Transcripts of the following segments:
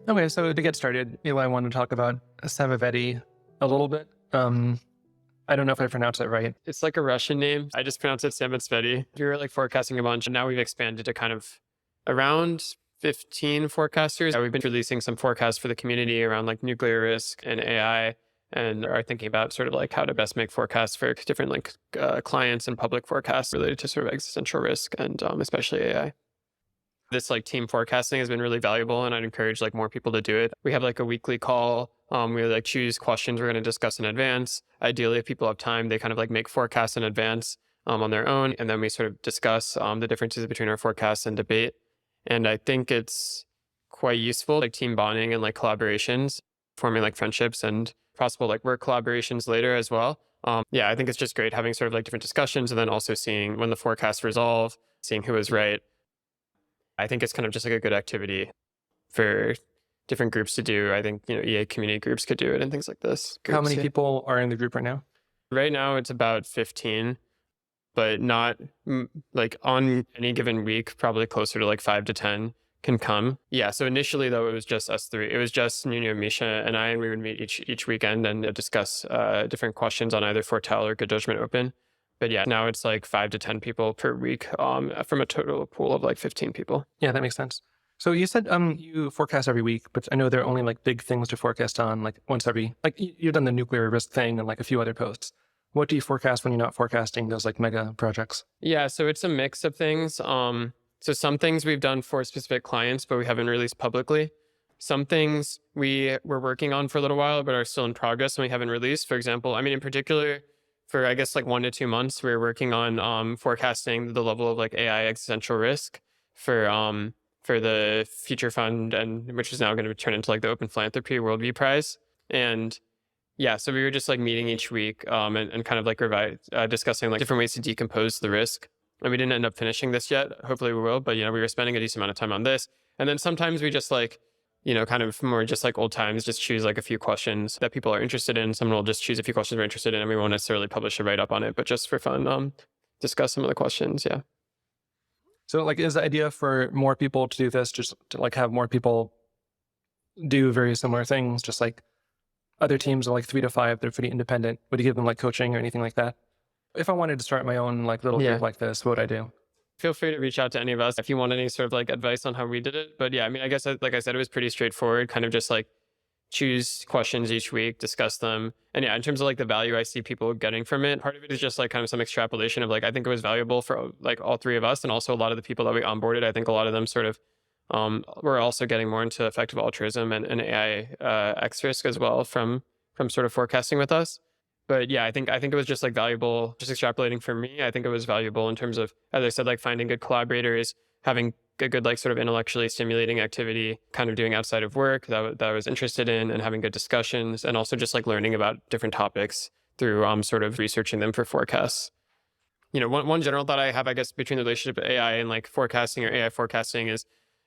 Okay, so to get started, Eli, I want to talk about Samotsvety a little bit. I don't know if I pronounced that right. It's like a Russian name. I just pronounce it Samotsvety. We were like forecasting a bunch, and now we've expanded to kind of around 15 forecasters. We've been releasing some forecasts for the community around like nuclear risk and AI, and are thinking about sort of like how to best make forecasts for different like clients and public forecasts related to sort of existential risk and especially AI. This like team forecasting has been really valuable, and I'd encourage like more people to do it. We have like a weekly call. We like choose questions we're going to discuss in advance. Ideally, if people have time, they kind of like make forecasts in advance on their own. And then we sort of discuss the differences between our forecasts and debate. And I think it's quite useful, like team bonding and like collaborations, forming like friendships and possible like work collaborations later as well. I think it's just great having sort of like different discussions, and then also seeing when the forecasts resolve, seeing who is right. I think it's kind of just like a good activity for different groups to do. I think, EA community groups could do it and things like this. How many people are in the group right now? Right now it's about 15, but not like on any given week, probably closer to like 5 to 10 can come. Yeah. So initially though, it was just us three. It was just Nuno, Misha, and I, and we would meet each weekend and discuss different questions on either Foretell or Good Judgment Open. But yeah, now it's like 5 to 10 people per week from a total pool of like 15 people. Yeah, that makes sense. So you said you forecast every week, but I know there are only like big things to forecast on like once every, like you've done the nuclear risk thing and like a few other posts. What do you forecast when you're not forecasting those like mega projects? Yeah, so it's a mix of things. So some things we've done for specific clients, but we haven't released publicly. Some things we were working on for a little while, but are still in progress and we haven't released. For example, in particular, for I guess like 1 to 2 months, we were working on forecasting the level of like AI existential risk for the Future Fund, and which is now going to turn into like the Open Philanthropy Worldview Prize. And yeah, so we were just like meeting each week and kind of like discussing like different ways to decompose the risk. And we didn't end up finishing this yet. Hopefully we will, but we were spending a decent amount of time on this. And then sometimes we just like, kind of more just like old times, just choose like a few questions that people are interested in. Someone will just choose a few questions we're interested in, and we won't necessarily publish a write-up on it, but just for fun, discuss some of the questions. Yeah. So like, is the idea for more people to do this, just to like have more people do very similar things, just like other teams are like 3 to 5, they're pretty independent. Would you give them like coaching or anything like that? If I wanted to start my own like little group like this, what would I do? Feel free to reach out to any of us if you want any sort of like advice on how we did it. But yeah, I guess like I said, it was pretty straightforward, kind of just like choose questions each week, discuss them. And yeah, in terms of like the value I see people getting from it, part of it is just like kind of some extrapolation of like, I think it was valuable for like all 3 of us. And also a lot of the people that we onboarded, I think a lot of them sort of were also getting more into effective altruism and AI X risk as well from sort of forecasting with us. But yeah, I think it was just like valuable, just extrapolating for me. I think it was valuable in terms of, as I said, like finding good collaborators, having a good like sort of intellectually stimulating activity, kind of doing outside of work that I was interested in, and having good discussions, and also just like learning about different topics through sort of researching them for forecasts. One general thought I have, I guess, between the relationship of AI and like forecasting or AI forecasting is,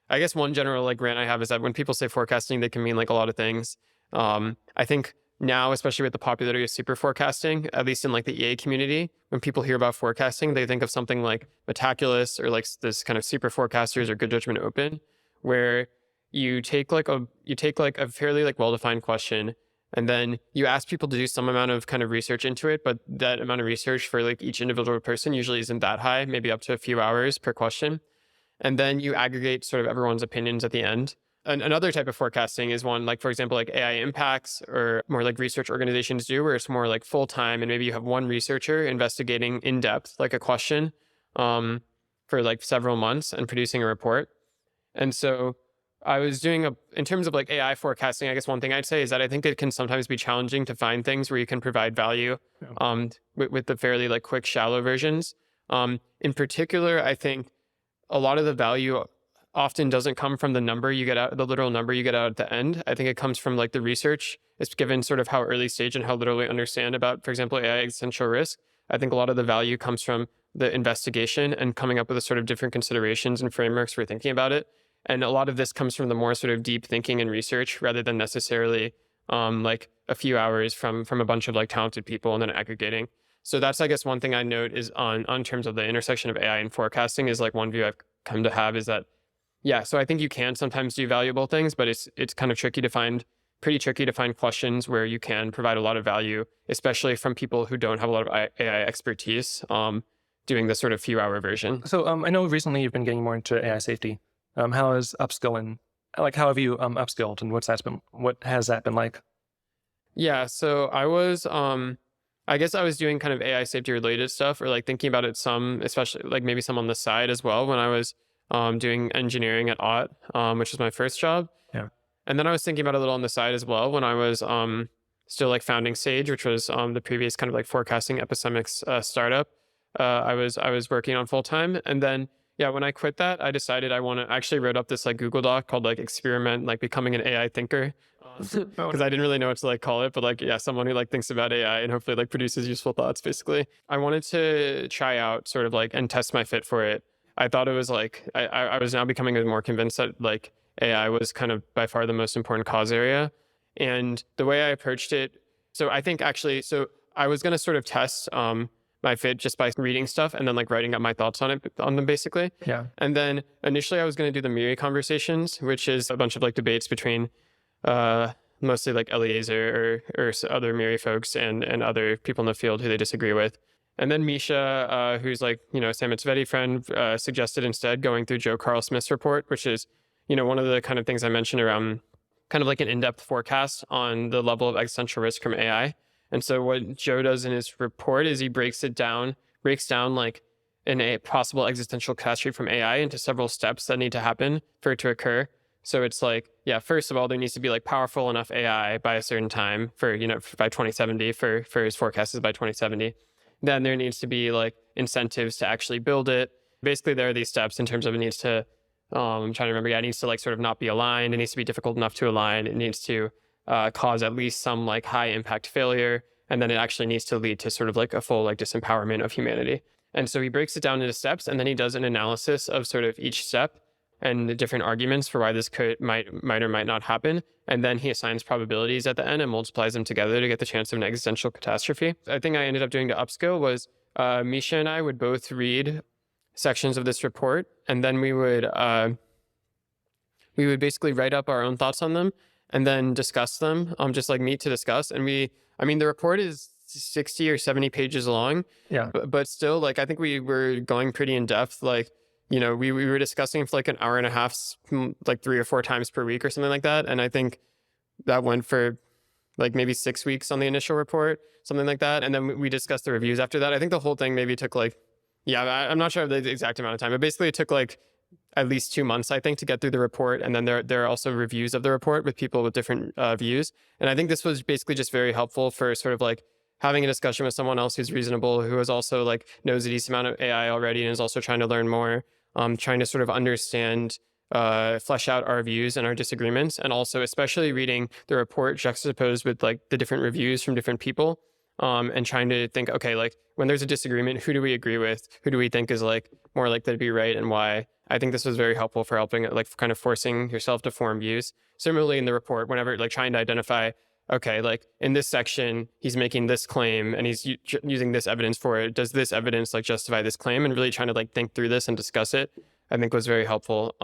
I guess one general like rant I have is that when people say forecasting, they can mean like a lot of things. I think now, especially with the popularity of super forecasting, at least in like the EA community, when people hear about forecasting, they think of something like Metaculus or like this kind of super forecasters or Good Judgment Open, where you take like a fairly like well-defined question, and then you ask people to do some amount of kind of research into it, but that amount of research for like each individual person usually isn't that high, maybe up to a few hours per question. And then you aggregate sort of everyone's opinions at the end. Another type of forecasting is one like, for example, like AI impacts or more like research organizations do, where it's more like full-time, and maybe you have one researcher investigating in depth, like a question for like several months and producing a report. And so I was doing in terms of like AI forecasting, I guess one thing I'd say is that I think it can sometimes be challenging to find things where you can provide value with the fairly like quick, shallow versions. In particular, I think a lot of the value often doesn't come from the number you get out, the literal number you get out at the end. I think it comes from like the research. It's given sort of how early stage and how little we understand about, for example, AI existential risk. I think a lot of the value comes from the investigation and coming up with a sort of different considerations and frameworks for thinking about it. And a lot of this comes from the more sort of deep thinking and research rather than necessarily like a few hours from a bunch of like talented people and then aggregating. So that's, I guess, one thing I note is on terms of the intersection of AI and forecasting is like one view I've come to have is that Yeah, so I think you can sometimes do valuable things, but it's kind of pretty tricky to find questions where you can provide a lot of value, especially from people who don't have a lot of AI expertise, doing the sort of few hour version. So I know recently you've been getting more into AI safety. How is upskilling? Like, how have you upskilled, and what has that been like? Yeah, so I guess I was doing kind of AI safety related stuff, or like thinking about it some, especially like maybe some on the side as well when I was doing engineering at Ott, which was my first job. Yeah. And then I was thinking about it a little on the side as well when I was still like founding Sage, which was the previous kind of like forecasting epistemics startup. I was working on full time, and then yeah, when I quit that, I decided I want to actually wrote up this like Google Doc called like experiment like becoming an AI thinker, because I didn't really know what to like call it, but like yeah, someone who like thinks about AI and hopefully like produces useful thoughts. Basically, I wanted to try out sort of like and test my fit for it. I thought it was like I was now becoming more convinced that like AI was kind of by far the most important cause area. And the way I approached it, so I think actually, so I was going to sort of test my fit just by reading stuff and then like writing up my thoughts on them basically. Yeah. And then initially I was going to do the Miri conversations, which is a bunch of like debates between uh, mostly like Eliezer or other Miri folks and other people in the field who they disagree with. And then Misha, who's like, Samotsvety friend, suggested instead going through Joe Carl Smith's report, which is, one of the kind of things I mentioned around kind of like an in-depth forecast on the level of existential risk from AI. And so what Joe does in his report is he breaks down like a possible existential catastrophe from AI into several steps that need to happen for it to occur. So it's like, yeah, first of all, there needs to be like powerful enough AI by a certain time for, by 2070 for his forecast is by 2070. Then there needs to be like incentives to actually build it. Basically, there are these steps in terms of it needs to, I'm trying to remember, yeah, it needs to like sort of not be aligned. It needs to be difficult enough to align. It needs to cause at least some like high impact failure. And then it actually needs to lead to sort of like a full like disempowerment of humanity. And so he breaks it down into steps, and then he does an analysis of sort of each step and the different arguments for why this might or might not happen. And then he assigns probabilities at the end and multiplies them together to get the chance of an existential catastrophe. I think I ended up doing to upskill was Misha and I would both read sections of this report, and then we would basically write up our own thoughts on them and then discuss them, just like meet to discuss. And the report is 60 or 70 pages long. Yeah. But still, like, I think we were going pretty in depth. Like, we were discussing for like an hour and a half, like 3 or 4 times per week or something like that. And I think that went for like maybe 6 weeks on the initial report, something like that. And then we discussed the reviews after that. I think the whole thing maybe took like, yeah, I'm not sure of the exact amount of time, but basically it took like at least 2 months, I think, to get through the report. And then there are also reviews of the report with people with different views. And I think this was basically just very helpful for sort of like having a discussion with someone else who's reasonable, who is also like knows a decent amount of AI already and is also trying to learn more, trying to sort of understand, flesh out our views and our disagreements. And also especially reading the report juxtaposed with like the different reviews from different people. And trying to think, okay, like when there's a disagreement, who do we agree with? Who do we think is like more likely to be right and why? I think this was very helpful for helping, like kind of forcing yourself to form views. Similarly in the report, whenever like trying to identify, okay, like in this section, he's making this claim and he's using this evidence for it. Does this evidence like justify this claim? And really trying to like think through this and discuss it, I think was very helpful.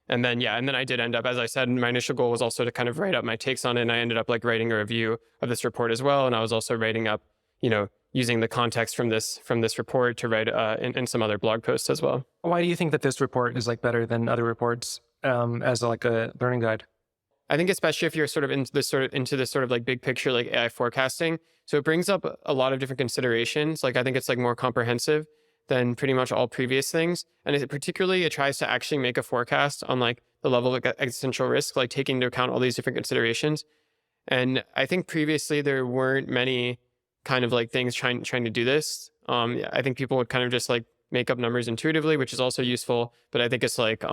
And then I did end up, as I said, my initial goal was also to kind of write up my takes on it. And I ended up like writing a review of this report as well. And I was also writing up, using the context from this report to write in some other blog posts as well. Why do you think that this report is like better than other reports as like a learning guide? I think especially if you're sort of into this sort of like big picture, like AI forecasting. So it brings up a lot of different considerations. Like I think it's like more comprehensive than pretty much all previous things. And it tries to actually make a forecast on like the level of existential risk, like taking into account all these different considerations. And I think previously there weren't many kind of like things trying to do this. I think people would kind of just like make up numbers intuitively, which is also useful. But I think it's like,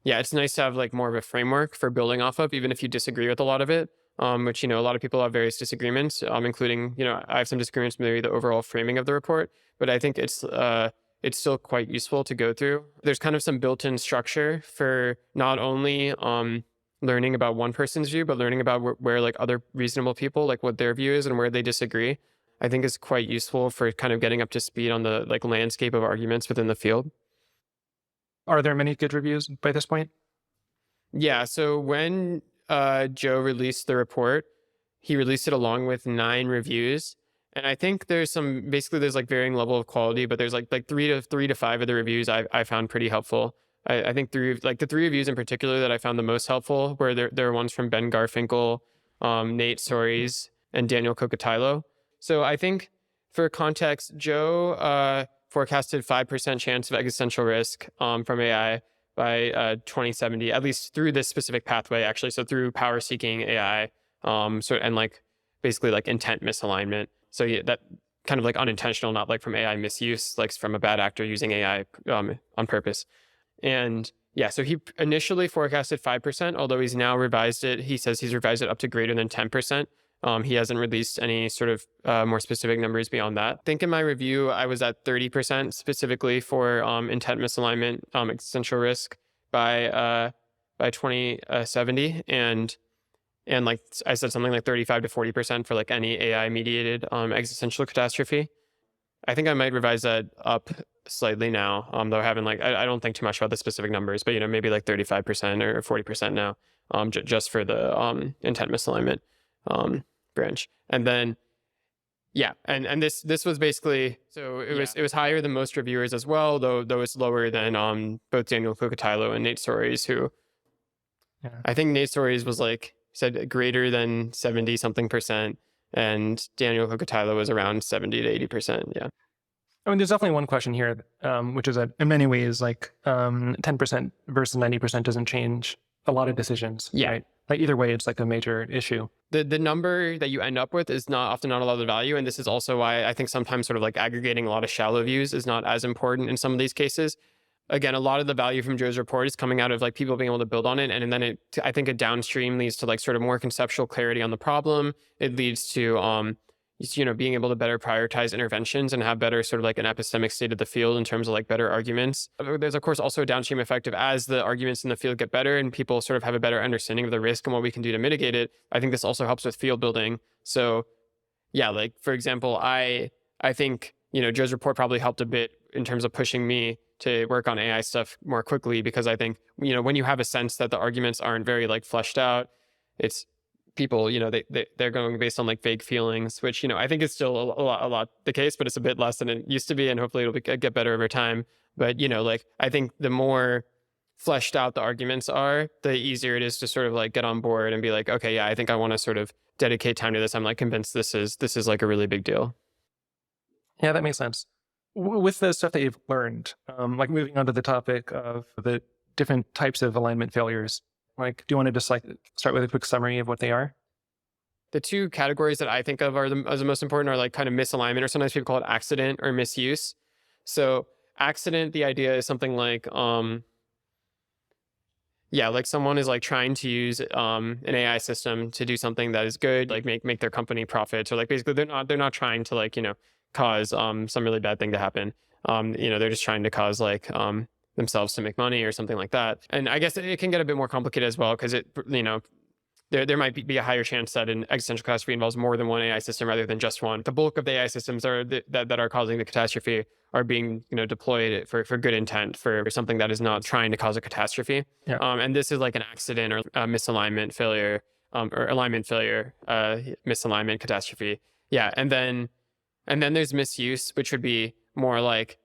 it's nice to have like more of a framework for building off of, even if you disagree with a lot of it, which, a lot of people have various disagreements, including, I have some disagreements with maybe the overall framing of the report, but I think it's still quite useful to go through. There's kind of some built-in structure for not only learning about one person's view, but learning about where like other reasonable people, like what their view is and where they disagree. I think is quite useful for kind of getting up to speed on the like landscape of arguments within the field. Are there many good reviews by this point? Yeah. So when Joe released the report, he released it along with 9 reviews. And I think there's like varying level of quality, but there's like 3 to 5 of the reviews I found pretty helpful. I think the 3 reviews in particular that I found the most helpful were there are ones from Ben Garfinkel, Nate Soares, and Daniel Kokotilo. So I think for context, Joe forecasted 5% chance of existential risk from AI by 2070, at least through this specific pathway, actually. So through power seeking AI, and like basically like intent misalignment. So yeah, that kind of like unintentional, not like from AI misuse, like from a bad actor using AI on purpose. And yeah, so he initially forecasted 5%, although he's now revised it. He says he's revised it up to greater than 10%. He hasn't released any sort of more specific numbers beyond that. I think in my review, I was at 30% specifically for intent misalignment, existential risk by 2070. And like I said, something like 35 to 40% for like any AI mediated existential catastrophe. I think I might revise that up slightly now, though I haven't I don't think too much about the specific numbers, but maybe like 35% or 40% now, just for the intent misalignment branch. And then yeah, and this was basically, so it was higher than most reviewers as well, though it's lower than both Daniel Kokotilo and Nate Soares, who I think Nate Soares was said greater than 70 something percent, and Daniel Kokotilo was around 70 to 80%. Yeah. I mean, there's definitely one question here, which is that in many ways, 10% versus 90% doesn't change a lot of decisions. Yeah. Right? Like either way, it's like a major issue. The number that you end up with is often not a lot of value. And this is also why I think sometimes sort of like aggregating a lot of shallow views is not as important in some of these cases. Again, a lot of the value from Joe's report is coming out of like people being able to build on it. And then I think a downstream leads to like sort of more conceptual clarity on the problem. It leads to, being able to better prioritize interventions and have better sort of like an epistemic state of the field in terms of like better arguments. There's of course also a downstream effect of as the arguments in the field get better and people sort of have a better understanding of the risk and what we can do to mitigate it. I think this also helps with field building. So yeah, like for example, I think, Joe's report probably helped a bit in terms of pushing me to work on AI stuff more quickly, because I think, when you have a sense that the arguments aren't very like fleshed out, it's people, they're going based on like vague feelings, which, I think is still a lot the case, but it's a bit less than it used to be. And hopefully it'll get better over time. But, I think the more fleshed out the arguments are, the easier it is to sort of like get on board and be like, okay, yeah, I think I want to sort of dedicate time to this. I'm like convinced this is like a really big deal. Yeah, that makes sense. With the stuff that you've learned, like moving on to the topic of the different types of alignment failures, do you want to just start with a quick summary of what they are? The 2 categories that I think of as the most important are like kind of misalignment, or sometimes people call it accident or misuse. So accident, the idea is something like, like someone is like trying to use an AI system to do something that is good, like make their company profits, or like basically they're not trying to cause some really bad thing to happen. They're just trying to cause themselves to make money or something like that. And I guess it can get a bit more complicated as well, because there might be a higher chance that an existential catastrophe involves more than one AI system rather than just one. The bulk of the AI systems that are causing the catastrophe are being deployed for good intent, for something that is not trying to cause a catastrophe. Yeah. And this is like an accident or misalignment failure, or alignment failure, misalignment catastrophe. Yeah, and then there's misuse, which would be more like,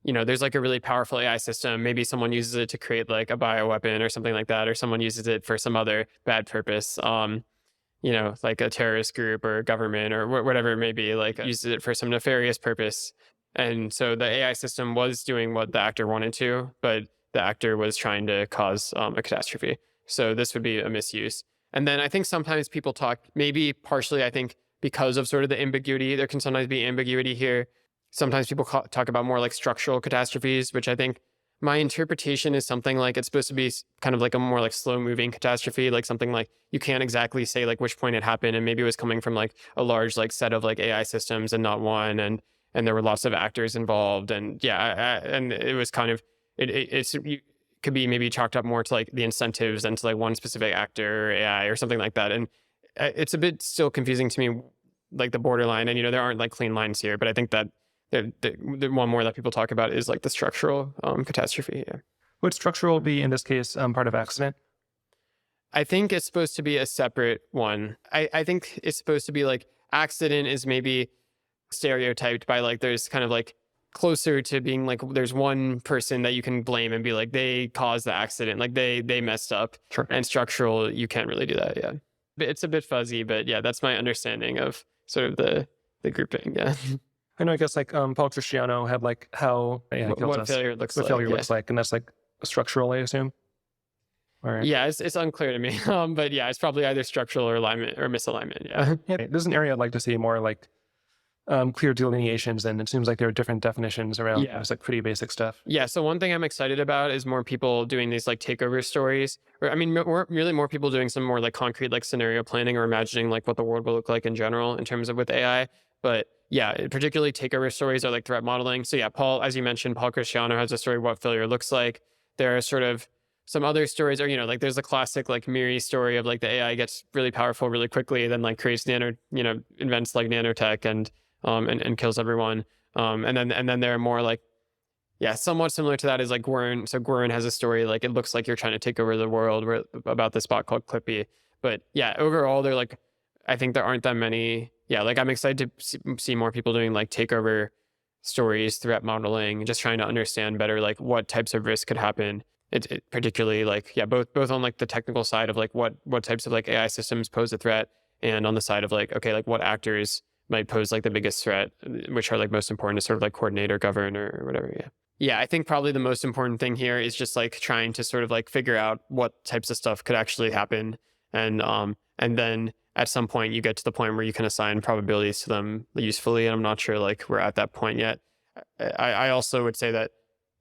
there's like a really powerful AI system. Maybe someone uses it to create like a bioweapon or something like that, or someone uses it for some other bad purpose. Like a terrorist group or government or whatever it may be, uses it for some nefarious purpose. And so the AI system was doing what the actor wanted to, but the actor was trying to cause a catastrophe. So this would be a misuse. And then I think sometimes people talk, maybe partially, I think, because of sort of the ambiguity, there can sometimes be ambiguity here. Sometimes people talk about more like structural catastrophes, which I think my interpretation is something like it's supposed to be kind of like a more like slow moving catastrophe, like something like you can't exactly say like which point it happened. And maybe it was coming from like a large like set of like AI systems and not one. And there were lots of actors involved. And yeah, and it was kind of, it could be maybe chalked up more to like the incentives than to like one specific actor or AI or something like that. And it's a bit still confusing to me, like the borderline. And, there aren't like clean lines here, but I think that the one more that people talk about is like the structural catastrophe. Yeah. Would structural be, in this case, part of accident? I think it's supposed to be a separate one. I think it's supposed to be like accident is maybe stereotyped by like there's kind of like closer to being like there's one person that you can blame and be like they caused the accident, like they messed up. Sure. And structural, you can't really do that. Yeah, it's a bit fuzzy, but yeah, that's my understanding of sort of the grouping. Yeah. I know, I guess like Paul Cristiano had like how AI kills What us, failure looks what like. failure Yeah. looks like, and that's like structural, I assume. Or Yeah, it's unclear to me. But yeah, it's probably either structural or alignment or misalignment. Yeah. yeah, there's an area I'd like to see more like clear delineations, and it seems like there are different definitions around Yeah. it's like pretty basic stuff. Yeah. So one thing I'm excited about is more people doing these like takeover stories, or I mean, more people doing some more like concrete like scenario planning or imagining like what the world will look like in general in terms of with AI. But yeah, particularly takeover stories are like threat modeling. So yeah, Paul, as you mentioned, Paul Cristiano has a story of what failure looks like. There are sort of some other stories, or like there's a classic like Miri story of like the AI gets really powerful really quickly, then like creates invents like nanotech and kills everyone. And then there are more like, yeah, somewhat similar to that is like Gwern. So Gwern has a story like it looks like you're trying to take over the world about this bot called Clippy. But yeah, overall they're like, I think there aren't that many. Yeah, like I'm excited to see more people doing like takeover stories, threat modeling, just trying to understand better like what types of risks could happen. It particularly like, yeah, both on like the technical side of like what types of like AI systems pose a threat, and on the side of like, okay, like what actors might pose like the biggest threat, which are like most important to sort of like coordinate or govern or whatever. Yeah. Yeah, I think probably the most important thing here is just like trying to sort of like figure out what types of stuff could actually happen. And then at some point you get to the point where you can assign probabilities to them usefully. And I'm not sure like we're at that point yet. I also would say that,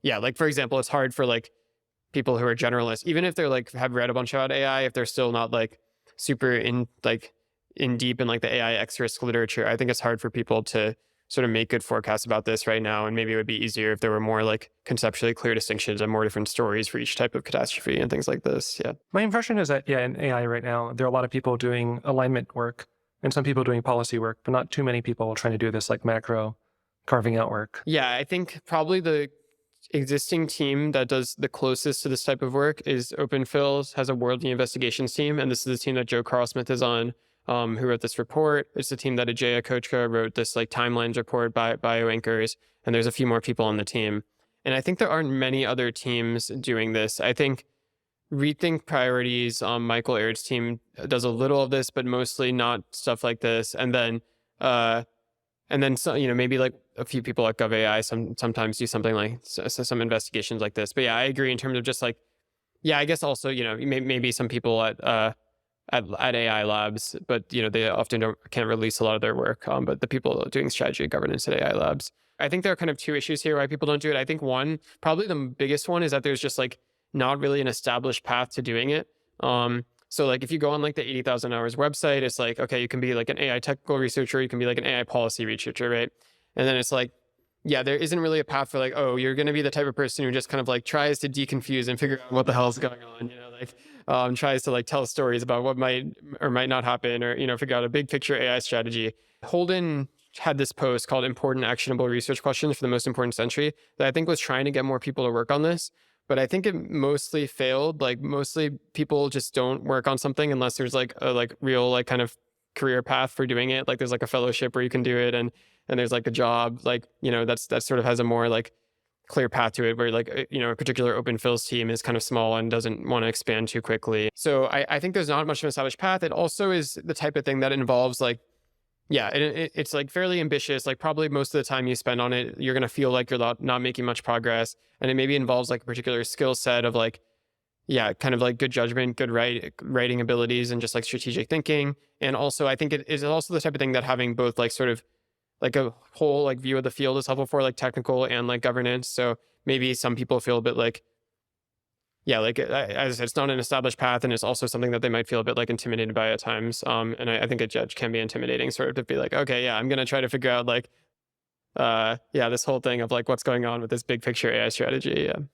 yeah, like for example, it's hard for like people who are generalists, even if they're like have read a bunch about AI, if they're still not like super in deep in like the AI X risk literature, I think it's hard for people to sort of make good forecasts about this right now. And maybe it would be easier if there were more like conceptually clear distinctions and more different stories for each type of catastrophe and things like this. Yeah. My impression is that, yeah, in AI right now, there are a lot of people doing alignment work and some people doing policy work, but not too many people trying to do this like macro carving out work. Yeah, I think probably the existing team that does the closest to this type of work is OpenFills, has a worldly investigations team. And this is the team that Joe Carlsmith is on, who wrote this report. It's the team that Ajaya Kochka wrote this like timelines report by bioanchors. And there's a few more people on the team. And I think there aren't many other teams doing this. I think Rethink Priorities, Michael Aird's team does a little of this, but mostly not stuff like this. And then so, maybe like a few people at GovAI sometimes do something like some investigations like this. But yeah, I agree in terms of just like, yeah, I guess also, maybe some people at AI labs, but they often can't release a lot of their work. But the people doing strategy and governance at AI labs, I think there are kind of two issues here why people don't do it. I think one, probably the biggest one, is that there's just like not really an established path to doing it. So like if you go on like the 80,000 hours website, it's like, okay, you can be like an AI technical researcher, you can be like an AI policy researcher, right? And then it's like, yeah, there isn't really a path for like, oh, you're going to be the type of person who just kind of like tries to deconfuse and figure out what the hell is going on, tries to like tell stories about what might or might not happen, or, figure out a big picture AI strategy. Holden had this post called Important Actionable Research Questions for the Most Important Century that I think was trying to get more people to work on this. But I think it mostly failed. Like mostly people just don't work on something unless there's like a like real like kind of career path for doing it. Like there's like a fellowship where you can do it, and there's like a job, like, that sort of has a more like clear path to it, where like, a particular OpenFills team is kind of small and doesn't want to expand too quickly. So I think there's not much of an established path. It also is the type of thing that involves like, yeah, it's like fairly ambitious. Like probably most of the time you spend on it, you're going to feel like you're not making much progress. And it maybe involves like a particular skill set of like, yeah, kind of like good judgment, good writing abilities, and just like strategic thinking. And also I think it is also the type of thing that having both like sort of like a whole like view of the field is helpful for, like technical and like governance. So maybe some people feel a bit like, yeah, like as I said, it's not an established path, and it's also something that they might feel a bit like intimidated by at times. And I think a judge can be intimidating, sort of to be like, okay, yeah, I'm going to try to figure out like, this whole thing of like what's going on with this big picture AI strategy. Yeah.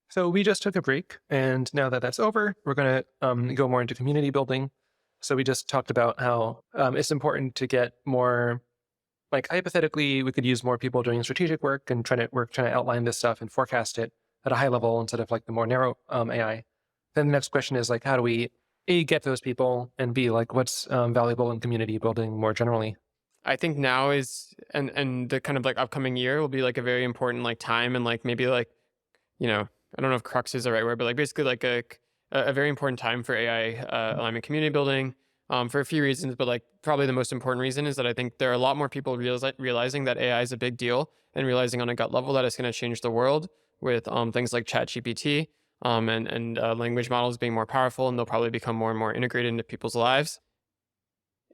So we just took a break, and now that that's over, we're going to go more into community building. So we just talked about how it's important to get more like hypothetically, we could use more people doing strategic work and trying to outline this stuff and forecast it at a high level instead of like the more narrow AI. Then the next question is like, how do we A, get those people, and B, like what's valuable in community building more generally? I think now is and the kind of like upcoming year will be like a very important like time, and like maybe like, you know, I don't know if crux is the right word, but like basically like a very important time for AI alignment community building, for a few reasons. But like probably the most important reason is that I think there are a lot more people realizing that AI is a big deal, and realizing on a gut level that it's going to change the world with things like ChatGPT, and language models being more powerful, and they'll probably become more and more integrated into people's lives.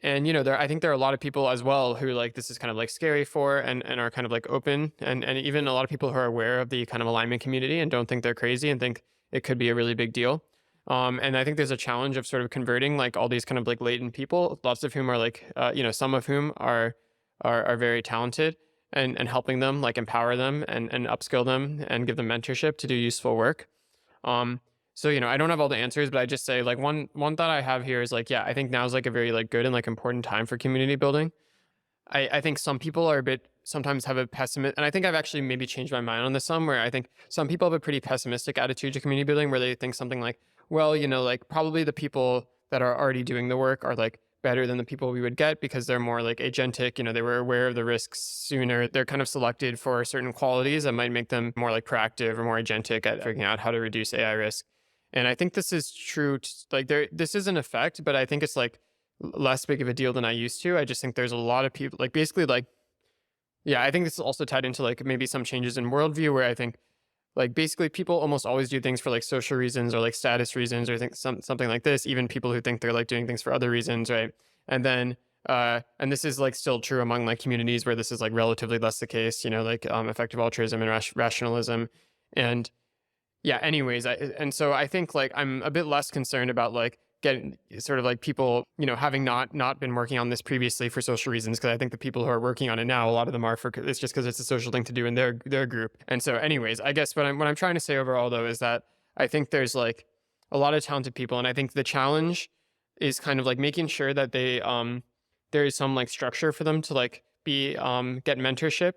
And I think there are a lot of people as well who like this is kind of like scary for, and are kind of like open, and even a lot of people who are aware of the kind of alignment community and don't think they're crazy and think it could be a really big deal. And I think there's a challenge of sort of converting like all these kind of like latent people, lots of whom are like some of whom are very talented, and helping them like empower them and upskill them and give them mentorship to do useful work. Um, so I don't have all the answers, but I just say like one thought I have here is like, yeah, I think now is like a very like good and like important time for community building. I think some people are a bit sometimes have a pessimist, and I think I've actually maybe changed my mind on this some, where I think some people have a pretty pessimistic attitude to community building, where they think something like, well, like probably the people that are already doing the work are like better than the people we would get because they're more like agentic, they were aware of the risks sooner. They're kind of selected for certain qualities that might make them more like proactive or more agentic at figuring out how to reduce AI risk. And I think this is true. Like this is an effect, but I think it's like less big of a deal than I used to. I just think there's a lot of people like basically like, yeah, I think this is also tied into like maybe some changes in worldview, where I think like basically people almost always do things for like social reasons or like status reasons or think something like this, even people who think they're like doing things for other reasons. Right. And then, and this is like still true among like communities where this is like relatively less the case, like effective altruism and rationalism. And yeah, anyways, and so I think like I'm a bit less concerned about like getting sort of like people, having not been working on this previously for social reasons, because I think the people who are working on it now, a lot of them are for it's just because it's a social thing to do in their group. And so anyways, I guess what I'm trying to say overall though is that I think there's like a lot of talented people, and I think the challenge is kind of like making sure that they there is some like structure for them to like be get mentorship,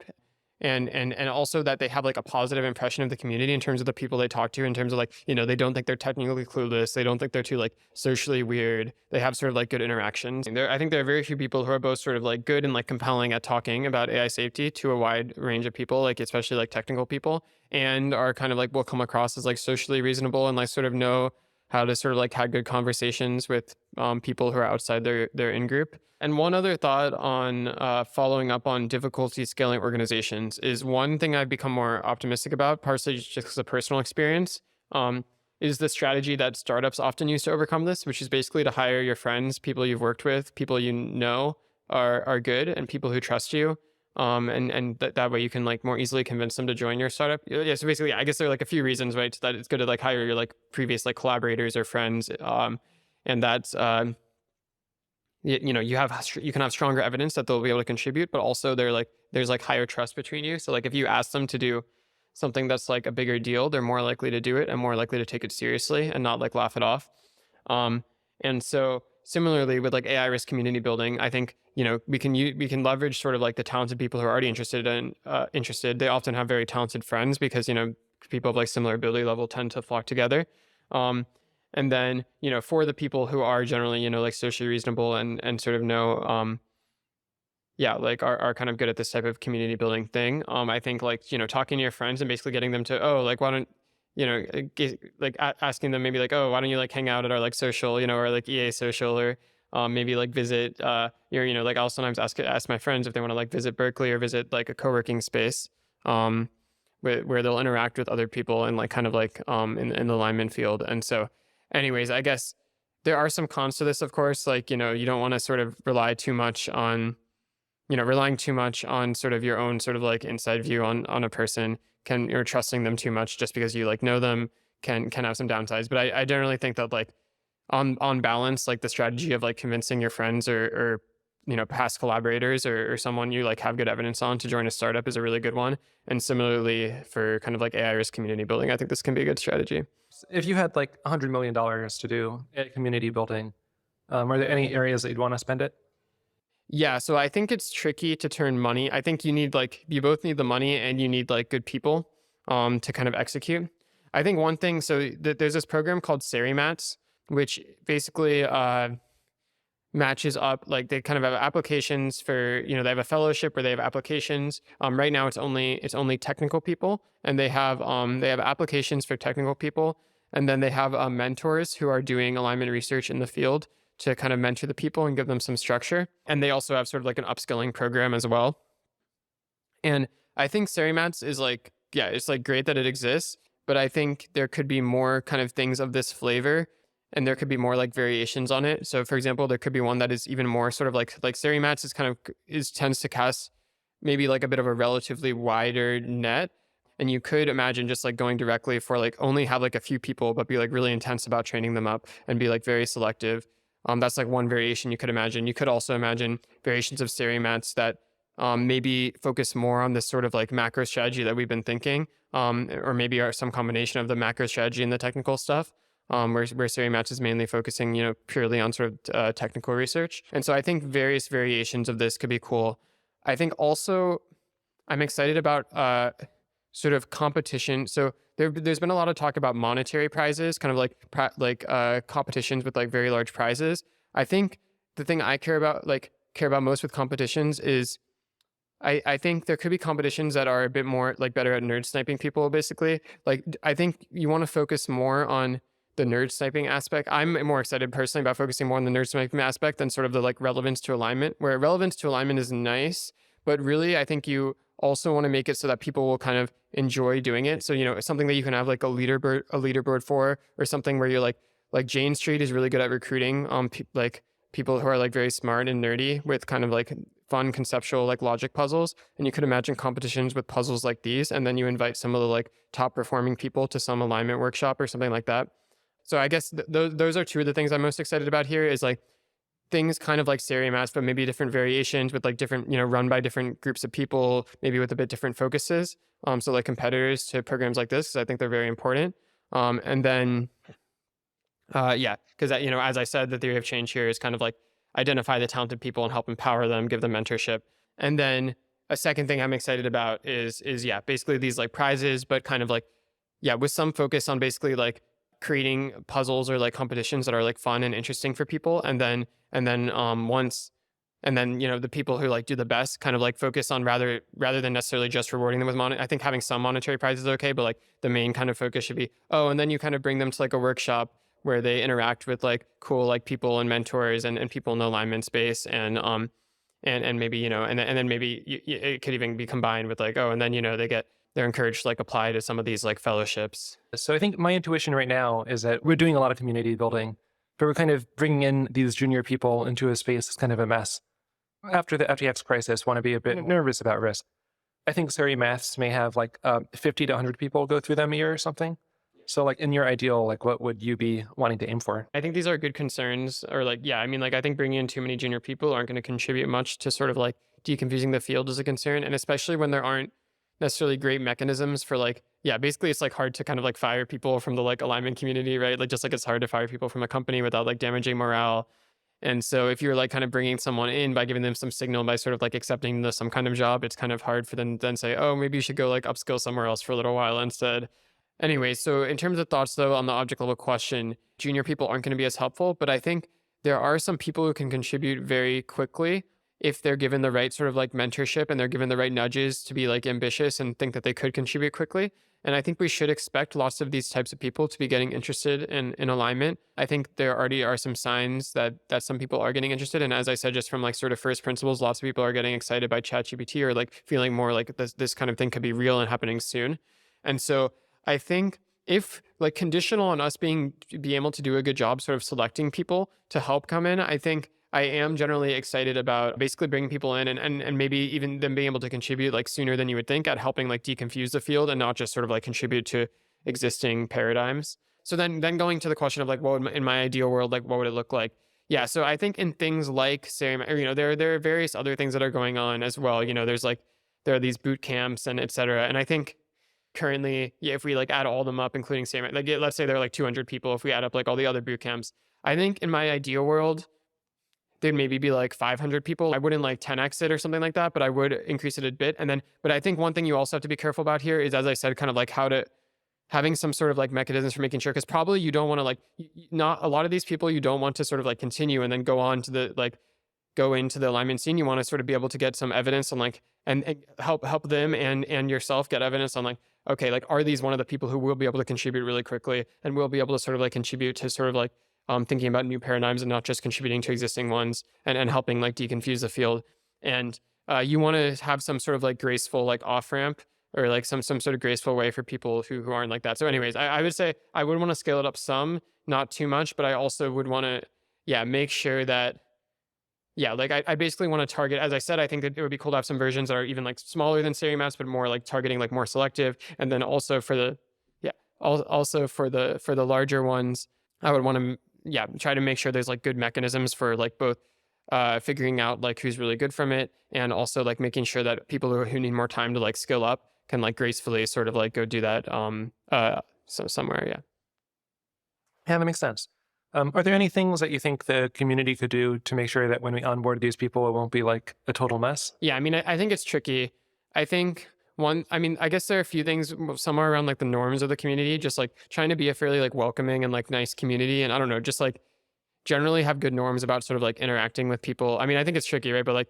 and also that they have like a positive impression of the community in terms of the people they talk to, in terms of like, they don't think they're technically clueless, they don't think they're too like socially weird, they have sort of like good interactions. I think there are very few people who are both sort of like good and like compelling at talking about AI safety to a wide range of people, like especially like technical people, and are kind of like will come across as like socially reasonable and like sort of know how to sort of like have good conversations with people who are outside their in-group. And one other thought on following up on difficulty scaling organizations is one thing I've become more optimistic about, partially just because of personal experience, is the strategy that startups often use to overcome this, which is basically to hire your friends, people you've worked with, people are good, and people who trust you. And that way you can like more easily convince them to join your startup. Yeah. So basically, I guess there are like a few reasons, right, that it's good to like hire your like previous like collaborators or friends. And that's, you can have stronger evidence that they'll be able to contribute, but also there's like higher trust between you. So like if you ask them to do something that's like a bigger deal, they're more likely to do it and more likely to take it seriously and not like laugh it off. And so similarly with like AI risk community building, I think, we can leverage sort of like the talented people who are already interested. They often have very talented friends because, people of like similar ability level tend to flock together. And then, for the people who are generally, like socially reasonable and sort of know, like are kind of good at this type of community building thing. I think like, talking to your friends and basically getting them to, oh, like, why don't, asking them maybe like, oh, why don't you like hang out at our like social, or like EA social, or maybe like visit, like I'll sometimes ask my friends if they want to like visit Berkeley or visit like a co-working space, where they'll interact with other people and like kind of like in the alignment field. And so anyways, I guess there are some cons to this, of course, like, you don't want to sort of relying too much on sort of your own sort of like inside view on a person, or trusting them too much just because you like know them can have some downsides. But I generally think that like on balance, like the strategy of like convincing your friends or past collaborators or someone you like have good evidence on to join a startup is a really good one. And similarly for kind of like AI risk community building, I think this can be a good strategy. If you had like $100 million to do community building, are there any areas that you'd want to spend it? Yeah, so I think it's tricky to turn money. I think you both need the money and you need like good people to kind of execute. I think one thing, so there's this program called Serimats, which basically matches up, like they kind of have applications for, they have a fellowship where they have applications. Right now it's only technical people, and they have applications for technical people, and then they have mentors who are doing alignment research in the field to kind of mentor the people and give them some structure. And they also have sort of like an upskilling program as well. And I think Serimats is like, yeah, it's like great that it exists, but I think there could be more kind of things of this flavor, and there could be more like variations on it. So for example, there could be one that is even more sort of like Serimats is kind of tends to cast maybe like a bit of a relatively wider net. And you could imagine just like going directly for like only have like a few people, but be like really intense about training them up and be like very selective. That's like one variation you could imagine. You could also imagine variations of Serimats that maybe focus more on this sort of like macro strategy that we've been thinking, or maybe are some combination of the macro strategy and the technical stuff, where Serimats is mainly focusing, purely on sort of technical research. And so I think various variations of this could be cool. I think also I'm excited about sort of competition. So there's been a lot of talk about monetary prizes, kind of like competitions with like very large prizes. I think the thing I care about most with competitions is I think there could be competitions that are a bit more like better at nerd sniping people, basically. Like, I think you want to focus more on the nerd sniping aspect. I'm more excited personally about focusing more on the nerd sniping aspect than sort of the like relevance to alignment, where relevance to alignment is nice, but really I think you also want to make it so that people will kind of enjoy doing it. So, something that you can have like a leaderboard for, or something where you're like Jane Street is really good at recruiting like people who are like very smart and nerdy with kind of like fun conceptual like logic puzzles. And you could imagine competitions with puzzles like these, and then you invite some of the like top performing people to some alignment workshop or something like that. So I guess those are two of the things I'm most excited about here, is like things kind of like Serimats, but maybe different variations with like different, run by different groups of people, maybe with a bit different focuses. So like competitors to programs like this, 'cause I think they're very important. And then, yeah, because as I said, the theory of change here is kind of like identify the talented people and help empower them, give them mentorship. And then a second thing I'm excited about is yeah, basically these like prizes, but kind of like, yeah, with some focus on basically like creating puzzles or like competitions that are like fun and interesting for people. And then the people who like do the best kind of like focus on rather than necessarily just rewarding them with money. I think having some monetary prizes is okay, but like the main kind of focus should be, and then you kind of bring them to like a workshop where they interact with like cool like people and mentors and people in the alignment space, and maybe and then maybe it could even be combined with like, and then they're encouraged to like apply to some of these like fellowships. So I think my intuition right now is that we're doing a lot of community building, but we're kind of bringing in these junior people into a space that's kind of a mess. After the FTX crisis, want to be a bit nervous about risk. I think Serimats may have like 50 to 100 people go through them a year or something. So like in your ideal, like what would you be wanting to aim for? I think these are good concerns, or like, yeah, I mean, like I think bringing in too many junior people aren't going to contribute much to sort of like deconfusing the field is a concern. And especially when there aren't necessarily great mechanisms for like, yeah, basically it's like hard to kind of like fire people from the like alignment community, right? Like just like it's hard to fire people from a company without like damaging morale. And so if you're like kind of bringing someone in by giving them some signal, by sort of like accepting some kind of job, it's kind of hard for them to then say, oh, maybe you should go like upskill somewhere else for a little while instead. Anyway, so in terms of thoughts though, on the object level question, junior people aren't going to be as helpful, but I think there are some people who can contribute very quickly if they're given the right sort of like mentorship and they're given the right nudges to be like ambitious and think that they could contribute quickly. And I think we should expect lots of these types of people to be getting interested in alignment. I think there already are some signs that some people are getting interested. And as I said, just from like sort of first principles, lots of people are getting excited by ChatGPT, or like feeling more like this kind of thing could be real and happening soon. And so I think if like conditional on us be able to do a good job sort of selecting people to help come in, I think I am generally excited about basically bringing people in and maybe even them being able to contribute like sooner than you would think at helping like deconfuse the field and not just sort of like contribute to existing paradigms. So then going to the question of like, what would, in my ideal world, like what would it look like? Yeah, so I think in things like there are various other things that are going on as well. There are these boot camps and et cetera. And I think currently, yeah, if we like add all of them up, including like let's say there are like 200 people, if we add up like all the other boot camps, I think in my ideal world, there'd maybe be like 500 people. I wouldn't like 10x it or something like that, but I would increase it a bit. And then, but I think one thing you also have to be careful about here is, as I said, kind of like how to having some sort of like mechanisms for making sure, because probably you don't want to like, not a lot of these people, you don't want to sort of like continue and then go on to the like, go into the alignment scene. You want to sort of be able to get some evidence on like, and help them and yourself get evidence on like, okay, like, are these one of the people who will be able to contribute really quickly and will be able to sort of like contribute to sort of like thinking about new paradigms and not just contributing to existing ones, and helping like deconfuse the field. And you want to have some sort of like graceful like off ramp, or like some sort of graceful way for people who aren't like that. So anyways, I would say I would want to scale it up some, not too much, but I also would want to, yeah, make sure that, yeah, like I basically want to target, as I said, I think that it would be cool to have some versions that are even like smaller than stereo maps, but more like targeting like more selective. And then also for the, yeah, also for the larger ones, I would want to, yeah, try to make sure there's like good mechanisms for like both figuring out like who's really good from it, and also like making sure that people who need more time to like skill up can like gracefully sort of like go do that so somewhere. Yeah. Yeah, that makes sense. Are there any things that you think the community could do to make sure that when we onboard these people, it won't be like a total mess? Yeah, I mean, I think it's tricky. I think I mean, I guess there are a few things somewhere around like the norms of the community, just like trying to be a fairly like welcoming and like nice community. And I don't know, just like generally have good norms about sort of like interacting with people. I mean, I think it's tricky, right? But like,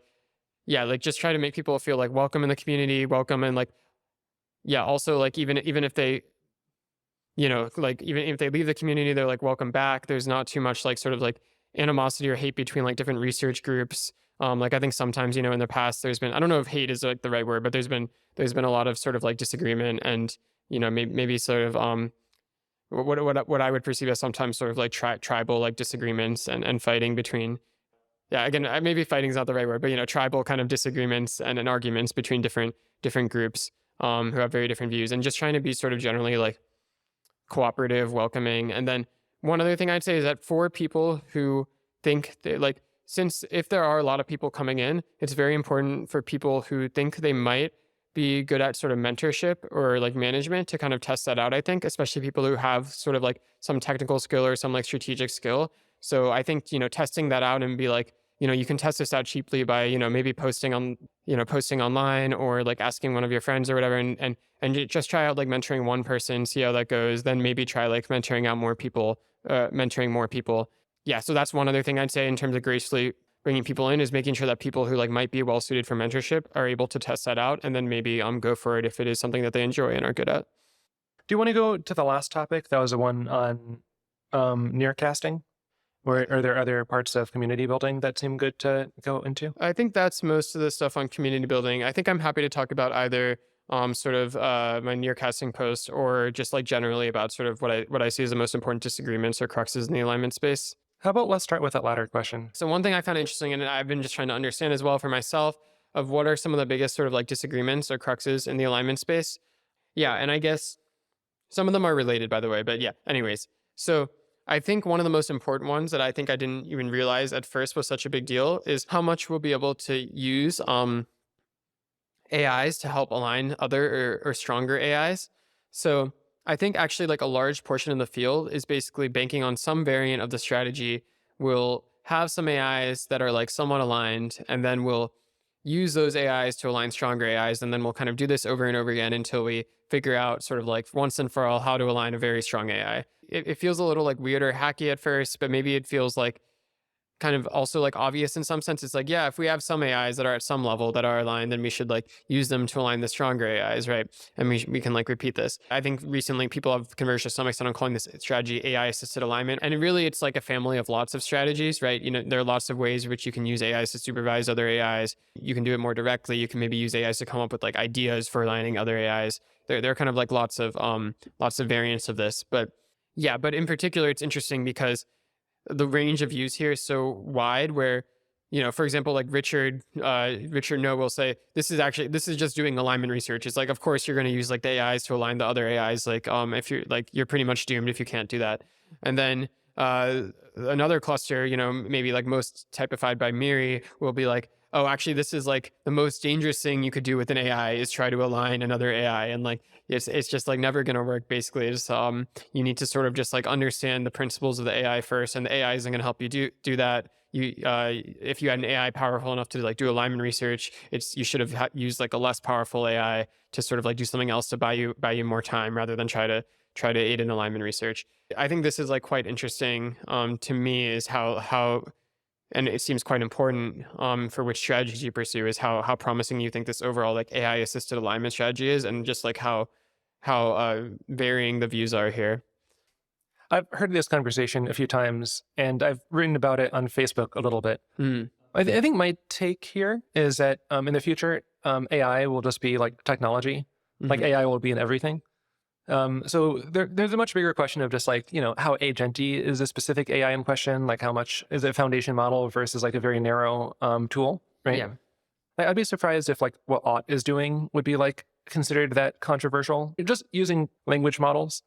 yeah, like just try to make people feel like welcome in the community, welcome, and like, yeah, also like even if they, you know, like even if they leave the community, they're like welcome back. There's not too much like sort of like animosity or hate between like different research groups. Like I think sometimes, you know, in the past there's been, I don't know if hate is like the right word, but there's been a lot of sort of like disagreement, and, you know, maybe sort of what I would perceive as sometimes sort of like tribal like disagreements and fighting between, yeah, again, maybe fighting is not the right word, but, you know, tribal kind of disagreements and arguments between different groups who have very different views, and just trying to be sort of generally like cooperative, welcoming. And then one other thing I'd say is that for people who think that, like, since if there are a lot of people coming in, it's very important for people who think they might be good at sort of mentorship or like management to kind of test that out, I think, especially people who have sort of like some technical skill or some like strategic skill. So I think, you know, testing that out and be like, you know, you can test this out cheaply by, you know, maybe posting online, or like asking one of your friends or whatever, and just try out like mentoring one person, see how that goes. Then maybe try like mentoring more people. Yeah. So that's one other thing I'd say in terms of gracefully bringing people in, is making sure that people who like might be well suited for mentorship are able to test that out, and then maybe go for it if it is something that they enjoy and are good at. Do you want to go to the last topic? That was the one on near casting. Or are there other parts of community building that seem good to go into? I think that's most of the stuff on community building. I think I'm happy to talk about either sort of my near casting post, or just like generally about sort of what I see as the most important disagreements or cruxes in the alignment space. How about let's start with that latter question. So one thing I found interesting, and I've been just trying to understand as well for myself, of what are some of the biggest sort of like disagreements or cruxes in the alignment space. Yeah, and I guess some of them are related, by the way, but yeah, anyways. So I think one of the most important ones that I think I didn't even realize at first was such a big deal is how much we'll be able to use AIs to help align other or stronger AIs. So I think actually like a large portion of the field is basically banking on some variant of the strategy. We'll have some AIs that are like somewhat aligned, and then we'll use those AIs to align stronger AIs. And then we'll kind of do this over and over again until we figure out sort of like once and for all how to align a very strong AI. It feels a little like weird or hacky at first, but maybe it feels like kind of also like obvious in some sense. It's like, yeah, if we have some AIs that are at some level that are aligned, then we should like use them to align the stronger AIs, right? And we can like repeat this. I think recently people have converged to some extent on calling this strategy AI assisted alignment. And really it's like a family of lots of strategies, right? You know, there are lots of ways in which you can use AIs to supervise other AIs. You can do it more directly. You can maybe use AIs to come up with like ideas for aligning other AIs. There are kind of like lots of variants of this. But yeah, but in particular, it's interesting because the range of use here is so wide where, you know, for example, like Richard No will say, this is just doing alignment research. It's like, of course you're going to use like the AIs to align the other AIs. Like, if you're like, you're pretty much doomed if you can't do that. And then another cluster, you know, maybe like most typified by Miri will be like, oh, actually, this is like the most dangerous thing you could do with an AI is try to align another AI. And like, it's just like never going to work. Basically, it's, you need to sort of just like understand the principles of the AI first, and the AI isn't going to help you do that. If you had an AI powerful enough to like do alignment research, you should have used like a less powerful AI to sort of like do something else to buy you more time rather than try to aid in alignment research. I think this is like quite interesting to me, is how and it seems quite important for which strategies you pursue, is how promising you think this overall like AI assisted alignment strategy is, and just like how varying the views are here. I've heard this conversation a few times, and I've written about it on Facebook a little bit. Mm. I think my take here is that in the future, AI will just be like technology. Like Mhm. AI will be in everything. So there's a much bigger question of just like, how agenty is a specific AI in question? Like how much is it a foundation model versus like a very narrow tool, right? Yeah. I'd be surprised if like what Aught is doing would be like considered that controversial. Just using language models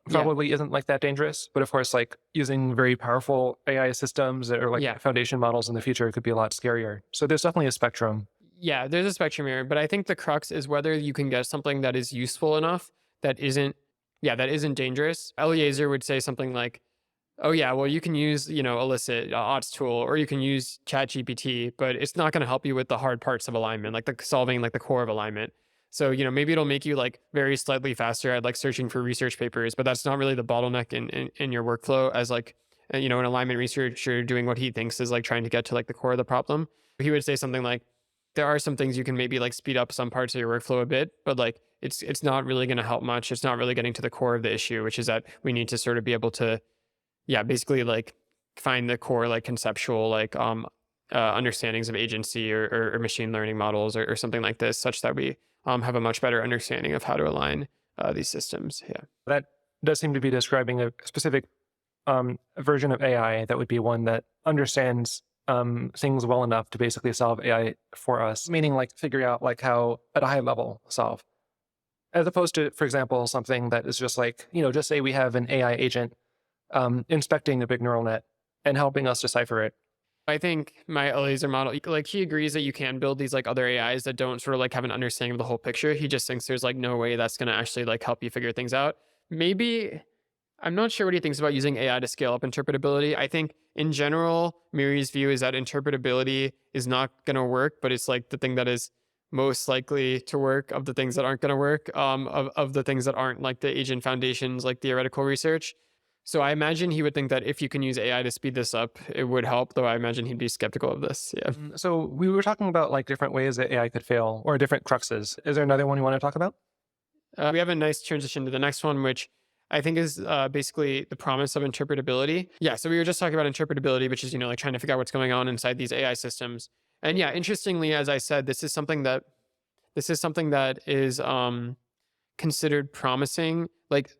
Yeah. probably isn't like that dangerous. But of course, like using very powerful AI systems that are like Yeah. foundation models in the future could be a lot scarier. So there's definitely a spectrum. Yeah, there's a spectrum here, but I think the crux is whether you can get something that is useful enough that isn't, yeah, that isn't dangerous. Eliezer would say something like, "Oh yeah, well you can use elicit odds tool, or you can use ChatGPT, but it's not going to help you with the hard parts of alignment, like the solving like the core of alignment. So maybe it'll make you like very slightly faster at like searching for research papers, but that's not really the bottleneck in your workflow as like an alignment researcher doing what he thinks is like trying to get to like the core of the problem." He would say something like, there are some things you can maybe like speed up some parts of your workflow a bit, but like it's not really going to help much. It's not really getting to the core of the issue, which is that we need to sort of be able to, yeah, basically like find the core like conceptual like understandings of agency or machine learning models or something like this, such that we have a much better understanding of how to align these systems. Yeah. That does seem to be describing a specific version of AI that would be one that understands things well enough to basically solve AI for us, meaning like figuring out like how at a high level solve, as opposed to, for example, something that is just like, just say we have an AI agent inspecting a big neural net and helping us decipher it. I think my Eliezer model, like he agrees that you can build these like other AIs that don't sort of like have an understanding of the whole picture. He just thinks there's like no way that's going to actually like help you figure things out. Maybe I'm not sure what he thinks about using AI to scale up interpretability. I think in general, Miri's view is that interpretability is not going to work, but it's like the thing that is most likely to work of the things that aren't going to work, of the things that aren't like the agent foundations, like theoretical research. So I imagine he would think that if you can use AI to speed this up, it would help, though I imagine he'd be skeptical of this. Yeah. So we were talking about like different ways that AI could fail or different cruxes. Is there another one you want to talk about? We have a nice transition to the next one, which I think is basically the promise of interpretability. Yeah, so we were just talking about interpretability, which is, like trying to figure out what's going on inside these AI systems. And yeah, interestingly, as I said, this is something that is considered promising, like,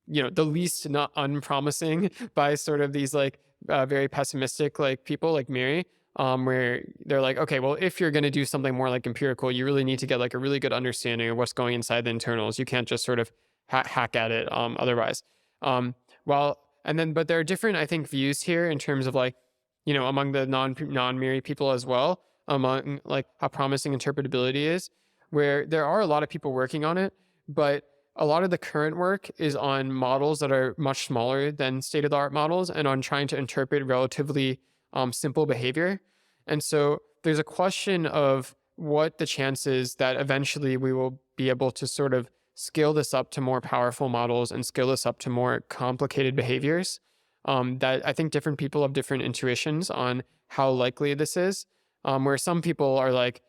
the least not unpromising by sort of these like very pessimistic like people like Miri, where they're like, okay, well, if you're going to do something more like empirical, you really need to get like a really good understanding of what's going inside the internals. You can't just sort of hack at it otherwise. But there are different, I think, views here in terms of like, among the non-Miri people as well, among like how promising interpretability is, where there are a lot of people working on it, but a lot of the current work is on models that are much smaller than state-of-the-art models and on trying to interpret relatively simple behavior. And so there's a question of what the chances that eventually we will be able to sort of scale this up to more powerful models and scale this up to more complicated behaviors. That I think different people have different intuitions on how likely this is, where some people are like,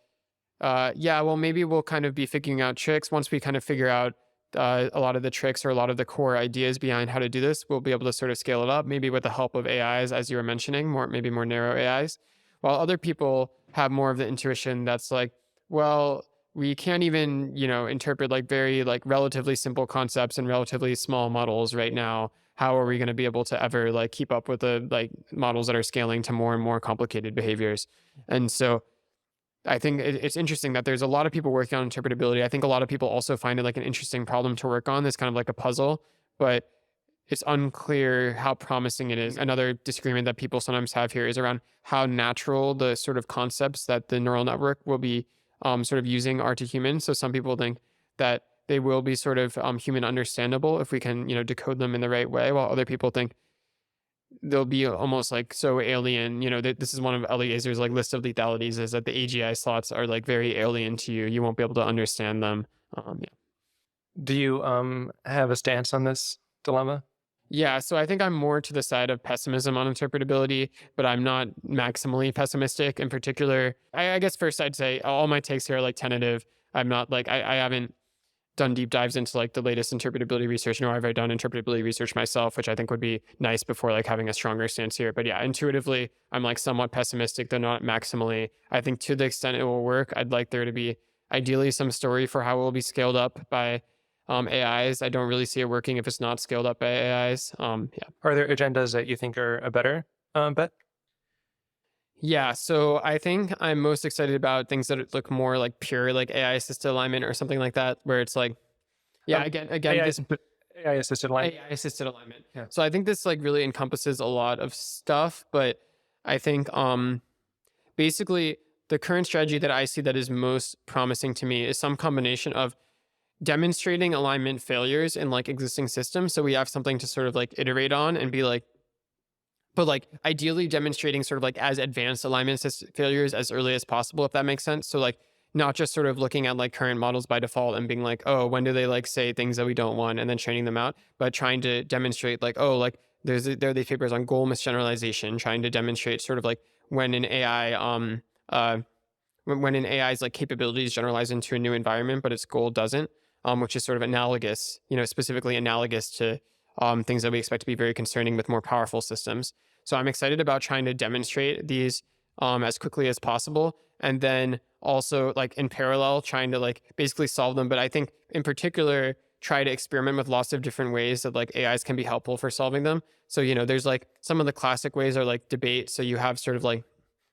yeah, well, maybe we'll kind of be figuring out tricks once we kind of figure out a lot of the tricks or a lot of the core ideas behind how to do this. We'll be able to sort of scale it up, maybe with the help of AIs, as you were mentioning, maybe more narrow AIs. While other people have more of the intuition that's like, well, we can't even, interpret like very like relatively simple concepts and relatively small models right now. How are we going to be able to ever like keep up with the like models that are scaling to more and more complicated behaviors? And so I think it's interesting that there's a lot of people working on interpretability. I think a lot of people also find it like an interesting problem to work on. It's kind of like a puzzle, but it's unclear how promising it is. Another disagreement that people sometimes have here is around how natural the sort of concepts that the neural network will be sort of using are to humans. So some people think that they will be sort of human understandable if we can, decode them in the right way, while other people think they'll be almost like so alien. This is one of Eliezer's like list of lethalities, is that the AGI slots are like very alien to you. You won't be able to understand them. Yeah. Do you have a stance on this dilemma? Yeah, so I think I'm more to the side of pessimism on interpretability, but I'm not maximally pessimistic. In particular, I guess first I'd say all my takes here are like tentative. I'm not like I haven't done deep dives into like the latest interpretability research, nor have I done interpretability research myself, which I think would be nice before like having a stronger stance here. But yeah, intuitively, I'm like somewhat pessimistic, though not maximally. I think to the extent it will work, I'd like there to be ideally some story for how it will be scaled up by AIs. I don't really see it working if it's not scaled up by AIs. Yeah. Are there agendas that you think are a better bet? Yeah, so I think I'm most excited about things that look more like pure like AI assisted alignment or something like that, where it's like, yeah, again, AI assisted alignment. AI assisted alignment. Yeah. So I think this like really encompasses a lot of stuff, but I think basically the current strategy that I see that is most promising to me is some combination of demonstrating alignment failures in like existing systems, so we have something to sort of like iterate on and be like, but like ideally demonstrating sort of like as advanced alignment failures as early as possible, if that makes sense. So like not just sort of looking at like current models by default and being like, oh, when do they like say things that we don't want, and then training them out, but trying to demonstrate like, oh, like there are these papers on goal misgeneralization, trying to demonstrate sort of like when an AI when an AI's like capabilities generalize into a new environment, but its goal doesn't, which is sort of analogous, specifically analogous to things that we expect to be very concerning with more powerful systems. So I'm excited about trying to demonstrate these as quickly as possible, and then also like in parallel trying to like basically solve them. But I think in particular try to experiment with lots of different ways that like AIs can be helpful for solving them. So there's like some of the classic ways are like debate. So you have sort of like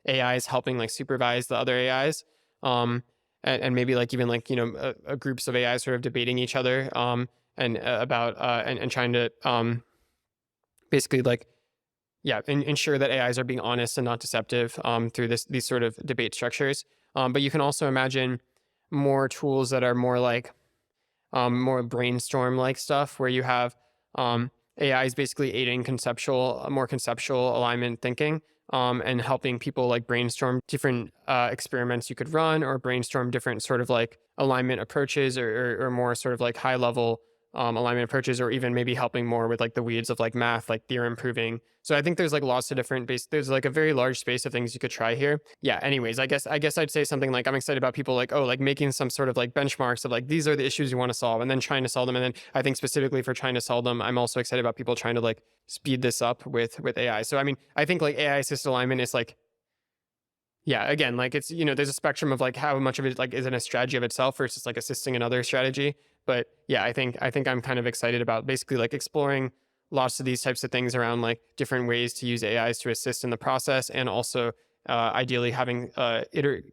AIs helping like supervise the other AIs, and maybe like even like groups of AIs sort of debating each other, and about and trying to basically like ensure that AIs are being honest and not deceptive through these sort of debate structures. But you can also imagine more tools that are more like more brainstorm like stuff, where you have AIs basically aiding more conceptual alignment thinking, and helping people like brainstorm different experiments you could run, or brainstorm different sort of like alignment approaches, or more sort of like high level alignment approaches, or even maybe helping more with like the weeds of like math, like theorem proving. So I think there's like lots of different there's like a very large space of things you could try here. Yeah. Anyways, I guess I'd say something like, I'm excited about people like, oh, like making some sort of like benchmarks of like, these are the issues you want to solve, and then trying to solve them. And then I think specifically for trying to solve them, I'm also excited about people trying to like speed this up with AI. So I mean, I think like AI assisted alignment is like, yeah, again, like it's, there's a spectrum of like how much of it like is in a strategy of itself versus like assisting another strategy. But yeah, I think I'm kind of excited about basically like exploring lots of these types of things around like different ways to use AIs to assist in the process, and also ideally having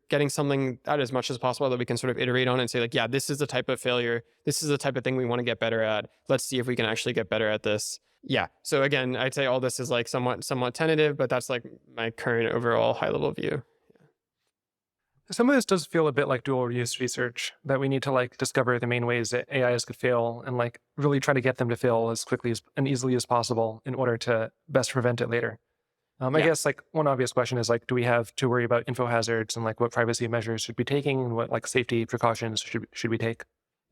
getting something out as much as possible that we can sort of iterate on and say like, yeah, this is the type of failure, this is the type of thing we want to get better at. Let's see if we can actually get better at this. Yeah. So again, I'd say all this is like somewhat tentative, but that's like my current overall high level view. Some of this does feel a bit like dual use research, that we need to like discover the main ways that AIs could fail and like really try to get them to fail as quickly and easily as possible in order to best prevent it later. I guess like one obvious question is like, do we have to worry about info hazards, and like what privacy measures should be taking, and what like safety precautions should we take?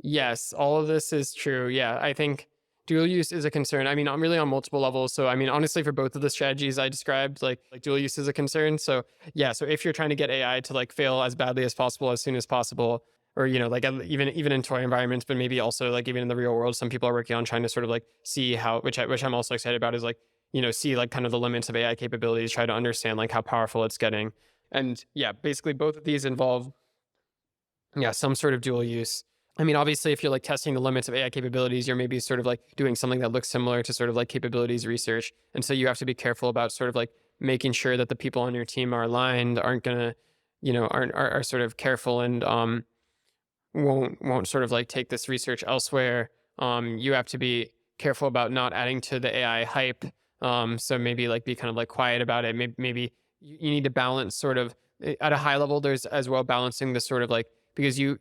Yes, all of this is true. Yeah, I think dual use is a concern. I mean, I'm really on multiple levels. So I mean, honestly, for both of the strategies I described, like dual use is a concern. So yeah, so if you're trying to get AI to like fail as badly as possible, as soon as possible, or like even in toy environments, but maybe also like even in the real world, some people are working on trying to sort of like see how, which I'm also excited about, is like, see like kind of the limits of AI capabilities, try to understand like how powerful it's getting. And yeah, basically both of these involve some sort of dual use. I mean, obviously, if you're like testing the limits of AI capabilities, you're maybe sort of like doing something that looks similar to sort of like capabilities research. And so you have to be careful about sort of like making sure that the people on your team are aligned, aren't gonna, are sort of careful, and won't sort of like take this research elsewhere. You have to be careful about not adding to the AI hype. So maybe like be kind of like quiet about it. Maybe you need to balance sort of at a high level. There's as well balancing the sort of like, because you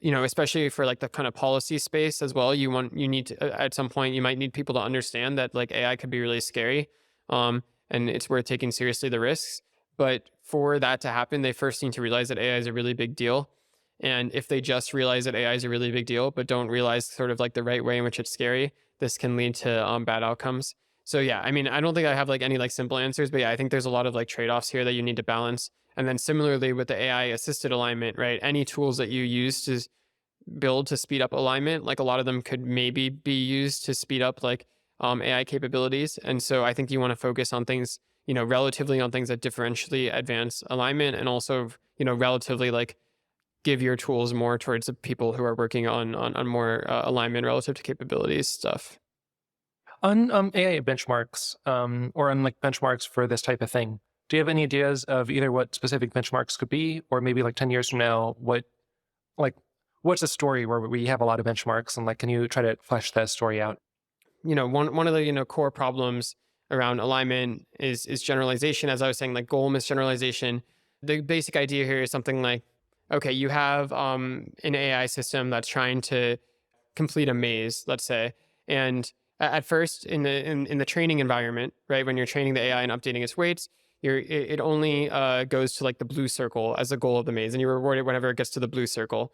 know, especially for like the kind of policy space as well, you need to, at some point, you might need people to understand that like AI could be really scary. And it's worth taking seriously the risks. But for that to happen, they first need to realize that AI is a really big deal. And if they just realize that AI is a really big deal, but don't realize sort of like the right way in which it's scary, this can lead to bad outcomes. So yeah, I mean, I don't think I have like any like simple answers, but yeah, I think there's a lot of like trade-offs here that you need to balance. And then similarly with the AI assisted alignment, right? Any tools that you use to build to speed up alignment, like a lot of them could maybe be used to speed up like AI capabilities. And so I think you want to focus on things, you know, relatively on things that differentially advance alignment, and also, you know, relatively like give your tools more towards the people who are working on more alignment relative to capabilities stuff. On AI benchmarks, or on like benchmarks for this type of thing, do you have any ideas of either what specific benchmarks could be, or maybe like 10 years from now, like what's a story where we have a lot of benchmarks, and like can you try to flesh that story out? You know, one of the, you know, core problems around alignment is generalization. As I was saying, like goal misgeneralization. The basic idea here is something like, okay, you have an AI system that's trying to complete a maze, let's say, and at first in the training environment, right, when you're training the AI and updating its weights, it only goes to like the blue circle as the goal of the maze, and you reward it whenever it gets to the blue circle.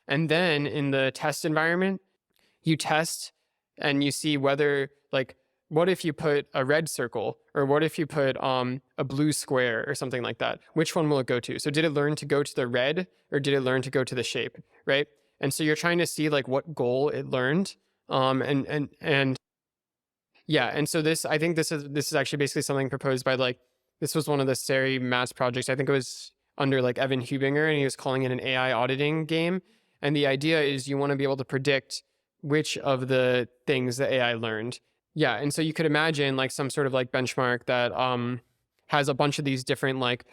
And then in the test environment, you test and you see whether like, what if you put a red circle, or what if you put a blue square or something like that? Which one will it go to? So did it learn to go to the red, or did it learn to go to the shape, right? And so you're trying to see like what goal it learned. And yeah, and so this, I think this is actually basically something proposed by like, this was one of the Seri maths projects. I think it was under like Evan Hubinger, and he was calling it an AI auditing game. And the idea is you want to be able to predict which of the things the AI learned. Yeah, and so you could imagine like some sort of like benchmark that has a bunch of these different like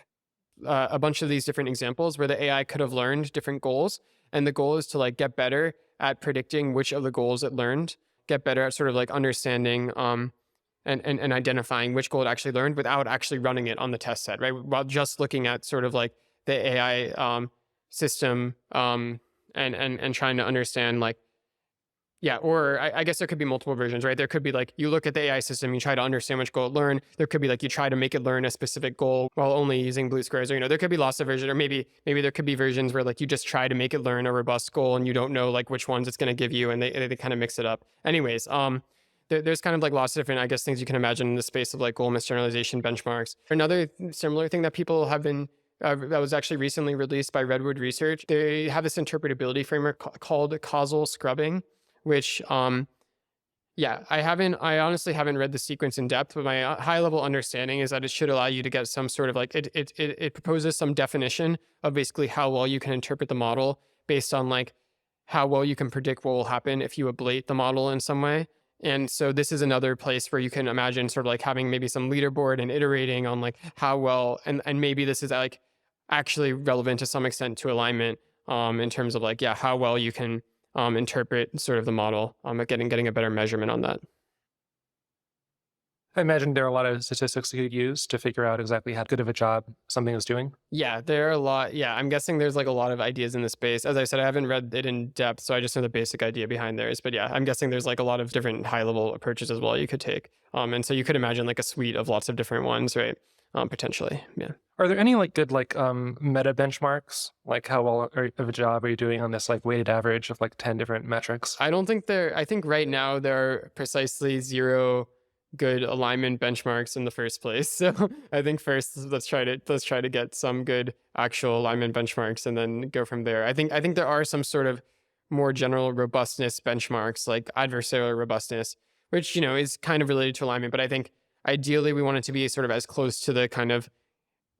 a bunch of these different examples where the AI could have learned different goals, and the goal is to like get better at predicting which of the goals it learned, get better at sort of like understanding and identifying which goal it actually learned without actually running it on the test set, right? While just looking at sort of like the AI system and trying to understand like, yeah, or I guess there could be multiple versions, right? There could be like, you look at the AI system, you try to understand which goal it learned. There could be like, you try to make it learn a specific goal while only using blue squares, or, you know, there could be lots of versions, or maybe there could be versions where like you just try to make it learn a robust goal and you don't know like which ones it's going to give you, and they kind of mix it up. Anyways, there's kind of like lots of different, I guess, things you can imagine in the space of like goal misgeneralization benchmarks. Another similar thing that people have been that was actually recently released by Redwood Research, they have this interpretability framework called causal scrubbing, which I honestly haven't read the sequence in depth, but my high level understanding is that it should allow you to get some sort of like, it proposes some definition of basically how well you can interpret the model based on like how well you can predict what will happen if you ablate the model in some way. And so this is another place where you can imagine sort of like having maybe some leaderboard and iterating on like how well, and maybe this is like actually relevant to some extent to alignment in terms of like, yeah, how well you can interpret sort of the model, getting a better measurement on that. I imagine there are a lot of statistics you could use to figure out exactly how good of a job something is doing. Yeah, there are a lot. Yeah, I'm guessing there's like a lot of ideas in the space. As I said, I haven't read it in depth, so I just know the basic idea behind theirs. But yeah, I'm guessing there's like a lot of different high level approaches as well you could take. And so you could imagine like a suite of lots of different ones, right? Potentially, yeah. Are there any like good like meta benchmarks? Like how well of a job are you doing on this like weighted average of like 10 different metrics? I think right now there are precisely 0 good alignment benchmarks in the first place. So I think first let's try to get some good actual alignment benchmarks and then go from there. I think there are some sort of more general robustness benchmarks like adversarial robustness, which, you know, is kind of related to alignment, but I think ideally we want it to be sort of as close to the kind of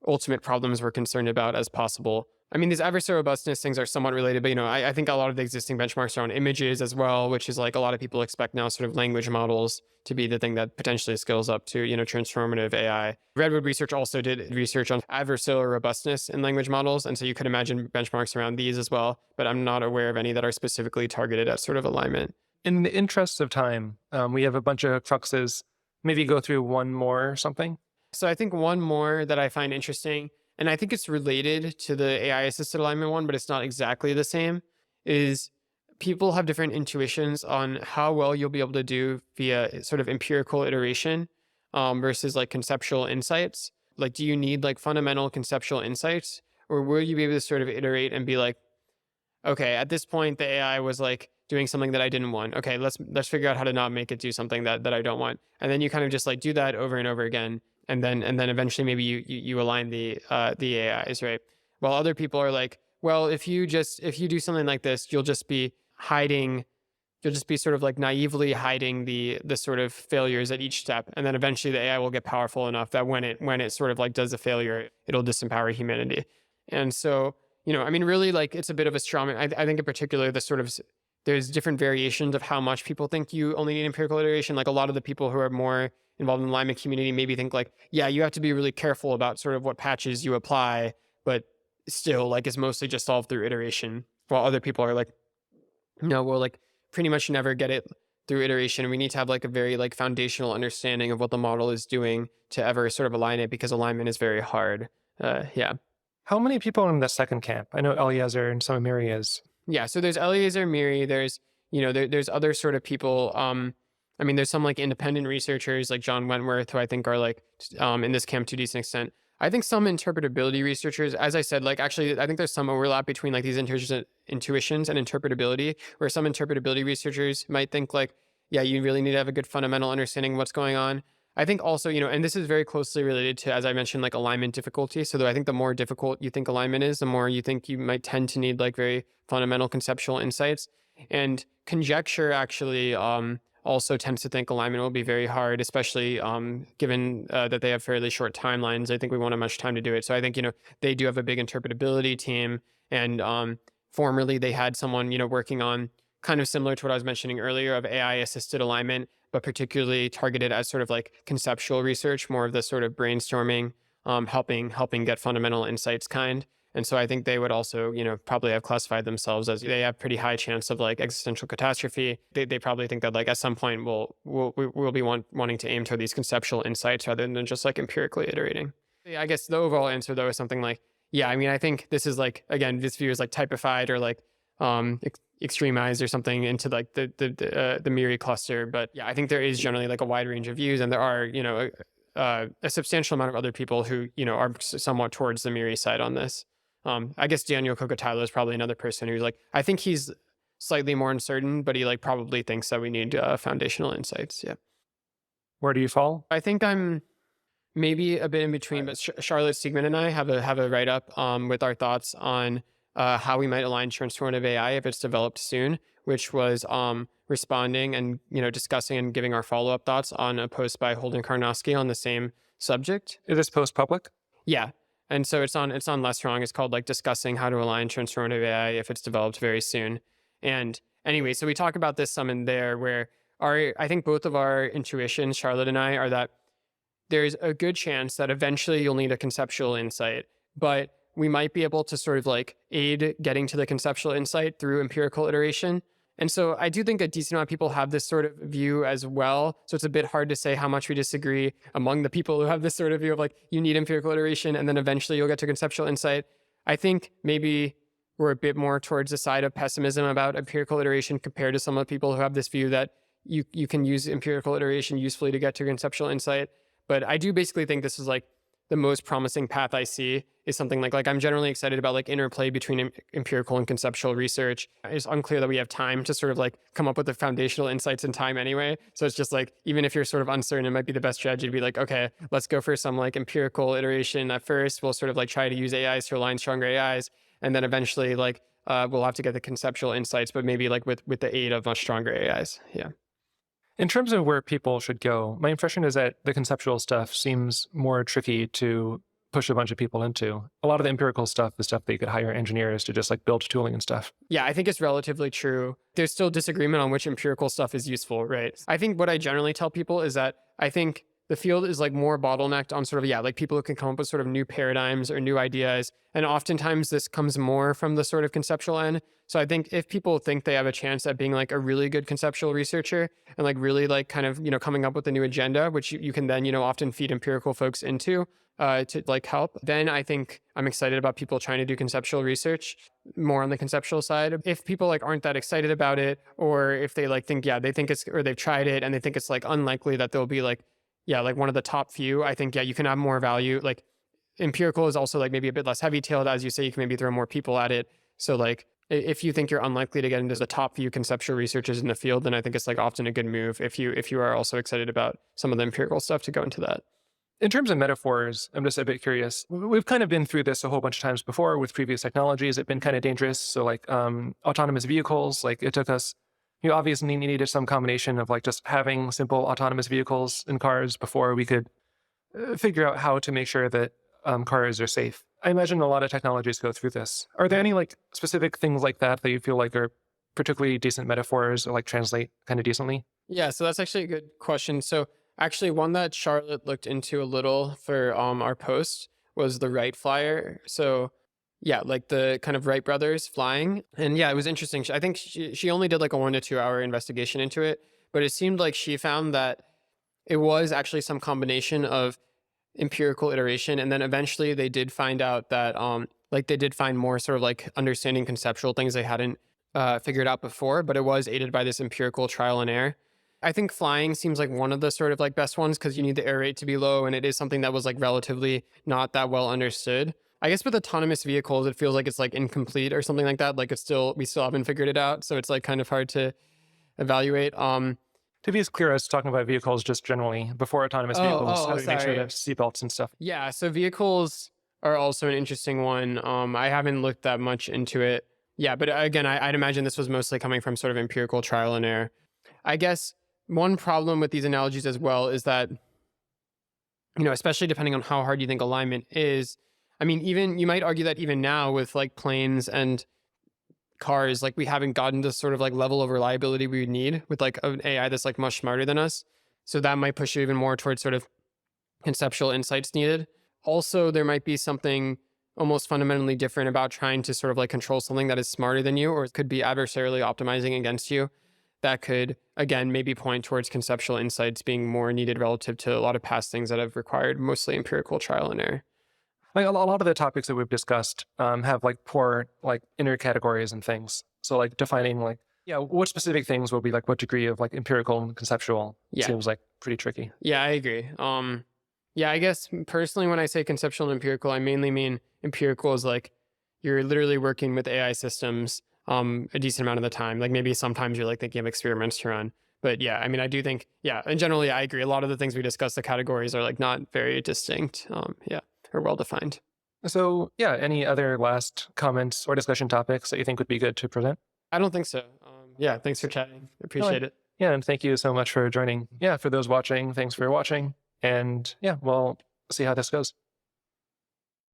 ultimate problems we're concerned about as possible. I mean, these adversarial robustness things are somewhat related, but, you know, I think a lot of the existing benchmarks are on images as well, which is like a lot of people expect now sort of language models to be the thing that potentially scales up to, you know, transformative AI. Redwood Research also did research on adversarial robustness in language models. And so you could imagine benchmarks around these as well, but I'm not aware of any that are specifically targeted at sort of alignment. In the interest of time, we have a bunch of cruxes. Maybe go through one more or something. So I think one more that I find interesting, and I think it's related to the AI assisted alignment one, but it's not exactly the same, is people have different intuitions on how well you'll be able to do via sort of empirical iteration versus like conceptual insights. Like, do you need like fundamental conceptual insights, or will you be able to sort of iterate and be like, okay, at this point, the AI was like doing something that I didn't want. Okay, let's figure out how to not make it do something that I don't want. And then you kind of just like do that over and over again. And then eventually maybe you align the AIs, right? While other people are like, well, if you do something like this, you'll just be sort of like naively hiding the sort of failures at each step. And then eventually the AI will get powerful enough that when it sort of like does a failure, it'll disempower humanity. And so, I mean, really, like, it's a bit of a straw man. I think in particular, there's different variations of how much people think you only need empirical iteration. Like, a lot of the people who are more involved in the alignment community maybe think like, yeah, you have to be really careful about sort of what patches you apply, but still, like, it's mostly just solved through iteration. While other people are like, no, we'll like pretty much never get it through iteration. We need to have like a very like foundational understanding of what the model is doing to ever sort of align it, because alignment is very hard. Yeah. How many people are in the second camp? I know Eliezer and some Miri is. Yeah, so there's Eliezer, Miri, there's, there's other sort of people. I mean, there's some like independent researchers like John Wentworth, who I think are like in this camp to a decent extent. I think some interpretability researchers, as I said, like actually, I think there's some overlap between like these intuitions and interpretability, where some interpretability researchers might think like, yeah, you really need to have a good fundamental understanding of what's going on. I think also, and this is very closely related to, as I mentioned, like alignment difficulty. So I think the more difficult you think alignment is, the more you think you might tend to need like very fundamental conceptual insights. And conjecture actually also tends to think alignment will be very hard, especially given that they have fairly short timelines. I think we won't have much time to do it. So I think, they do have a big interpretability team. And formerly they had someone, working on kind of similar to what I was mentioning earlier of AI assisted alignment, but particularly targeted as sort of like conceptual research, more of the sort of brainstorming, helping get fundamental insights kind. And so I think they would also, probably have classified themselves as they have pretty high chance of like existential catastrophe. They probably think that like at some point we'll be wanting to aim toward these conceptual insights rather than just like empirically iterating. I guess the overall answer though is something like, yeah, I mean, I think this is like, again, this view is like typified or like extremized or something into like the Miri cluster. But yeah, I think there is generally like a wide range of views, and there are, a substantial amount of other people who, are somewhat towards the Miri side on this. I guess Daniel Kokotalo is probably another person who's like, I think he's slightly more uncertain, but he like probably thinks that we need foundational insights. Yeah. Where do you fall? I think I'm maybe a bit in between, but Charlotte Siegman and I have a write up with our thoughts on how we might align transformative AI if it's developed soon, which was responding and discussing and giving our follow-up thoughts on a post by Holden Karnofsky on the same subject. Is this post public? Yeah. And so it's on Less Wrong. It's called like discussing how to align transformative AI if it's developed very soon. And anyway, so we talk about this some in there where I think both of our intuitions, Charlotte and I, are that there's a good chance that eventually you'll need a conceptual insight, but we might be able to sort of like aid getting to the conceptual insight through empirical iteration. And so I do think a decent amount of people have this sort of view as well. So it's a bit hard to say how much we disagree among the people who have this sort of view of like, you need empirical iteration and then eventually you'll get to conceptual insight. I think maybe we're a bit more towards the side of pessimism about empirical iteration compared to some of the people who have this view that you can use empirical iteration usefully to get to conceptual insight. But I do basically think this is like the most promising path I see is something like I'm generally excited about like interplay between empirical and conceptual research. It's unclear that we have time to sort of like come up with the foundational insights in time anyway. So it's just like, even if you're sort of uncertain, it might be the best strategy to be like, okay, let's go for some like empirical iteration at first. We'll sort of like try to use AIs to align stronger AIs. And then eventually like we'll have to get the conceptual insights, but maybe like with the aid of much stronger AIs. Yeah. In terms of where people should go, my impression is that the conceptual stuff seems more tricky to push a bunch of people into. A lot of the empirical stuff is stuff that you could hire engineers to just like build tooling and stuff. Yeah, I think it's relatively true. There's still disagreement on which empirical stuff is useful, right? I think what I generally tell people is that I think the field is like more bottlenecked on sort of, like people who can come up with sort of new paradigms or new ideas. And oftentimes this comes more from the sort of conceptual end. So I think if people think they have a chance at being like a really good conceptual researcher and like really like kind of, coming up with a new agenda, which you can then, often feed empirical folks into to like help, then I think I'm excited about people trying to do conceptual research more on the conceptual side. If people like aren't that excited about it, or if they like think, they think it's, or they've tried it and they think it's like unlikely that they'll be like, like one of the top few, I think, you can have more value. Like empirical is also like maybe a bit less heavy tailed. As you say, you can maybe throw more people at it. So like, if you think you're unlikely to get into the top few conceptual researchers in the field, then I think it's like often a good move if you are also excited about some of the empirical stuff to go into that. In terms of metaphors, I'm just a bit curious. We've kind of been through this a whole bunch of times before with previous technologies. It's been kind of dangerous. So like autonomous vehicles, like it took us, obviously needed some combination of like just having simple autonomous vehicles in cars before we could figure out how to make sure that cars are safe. I imagine a lot of technologies go through this. Are there any like specific things like that you feel like are particularly decent metaphors or like translate kind of decently? Yeah, so that's actually a good question. So actually one that Charlotte looked into a little for our post was the Wright Flyer. So yeah, like the kind of Wright brothers flying. And yeah, it was interesting. I think she only did like a 1 to 2 hour investigation into it, but it seemed like she found that it was actually some combination of empirical iteration, and then eventually they did find out that like they did find more sort of like understanding conceptual things they hadn't figured out before, but it was aided by this empirical trial and error. I think flying seems like one of the sort of like best ones because you need the error rate to be low, and it is something that was like relatively not that well understood. I guess with autonomous vehicles it feels like it's like incomplete or something like that, like we still haven't figured it out, so it's like kind of hard to evaluate. To be as clear, I was talking about vehicles just generally before autonomous vehicles. How do we make sure they have seatbelts and stuff? Yeah, so vehicles are also an interesting one. I haven't looked that much into it. Yeah, but again, I'd imagine this was mostly coming from sort of empirical trial and error. I guess one problem with these analogies as well is that, especially depending on how hard you think alignment is, I mean, even you might argue that even now with like planes and cars, like we haven't gotten this sort of like level of reliability we would need with like an AI that's like much smarter than us. So that might push you even more towards sort of conceptual insights needed. Also, there might be something almost fundamentally different about trying to sort of like control something that is smarter than you, or it could be adversarially optimizing against you. That could, again, maybe point towards conceptual insights being more needed relative to a lot of past things that have required mostly empirical trial and error. Like a lot of the topics that we've discussed have like poor like inner categories and things. So like defining like, what specific things will be like what degree of like empirical and conceptual seems like pretty tricky. Yeah, I agree. Yeah, I guess personally when I say conceptual and empirical, I mainly mean empirical is like you're literally working with AI systems a decent amount of the time. Like maybe sometimes you're like thinking of experiments to run. But yeah, I mean, I do think, and generally I agree. A lot of the things we discussed, the categories are like not very distinct. Or well-defined. So any other last comments or discussion topics that you think would be good to present? I don't think so. Thanks for chatting. Appreciate it. Yeah, and thank you so much for joining. Yeah, for those watching, thanks for watching. And we'll see how this goes.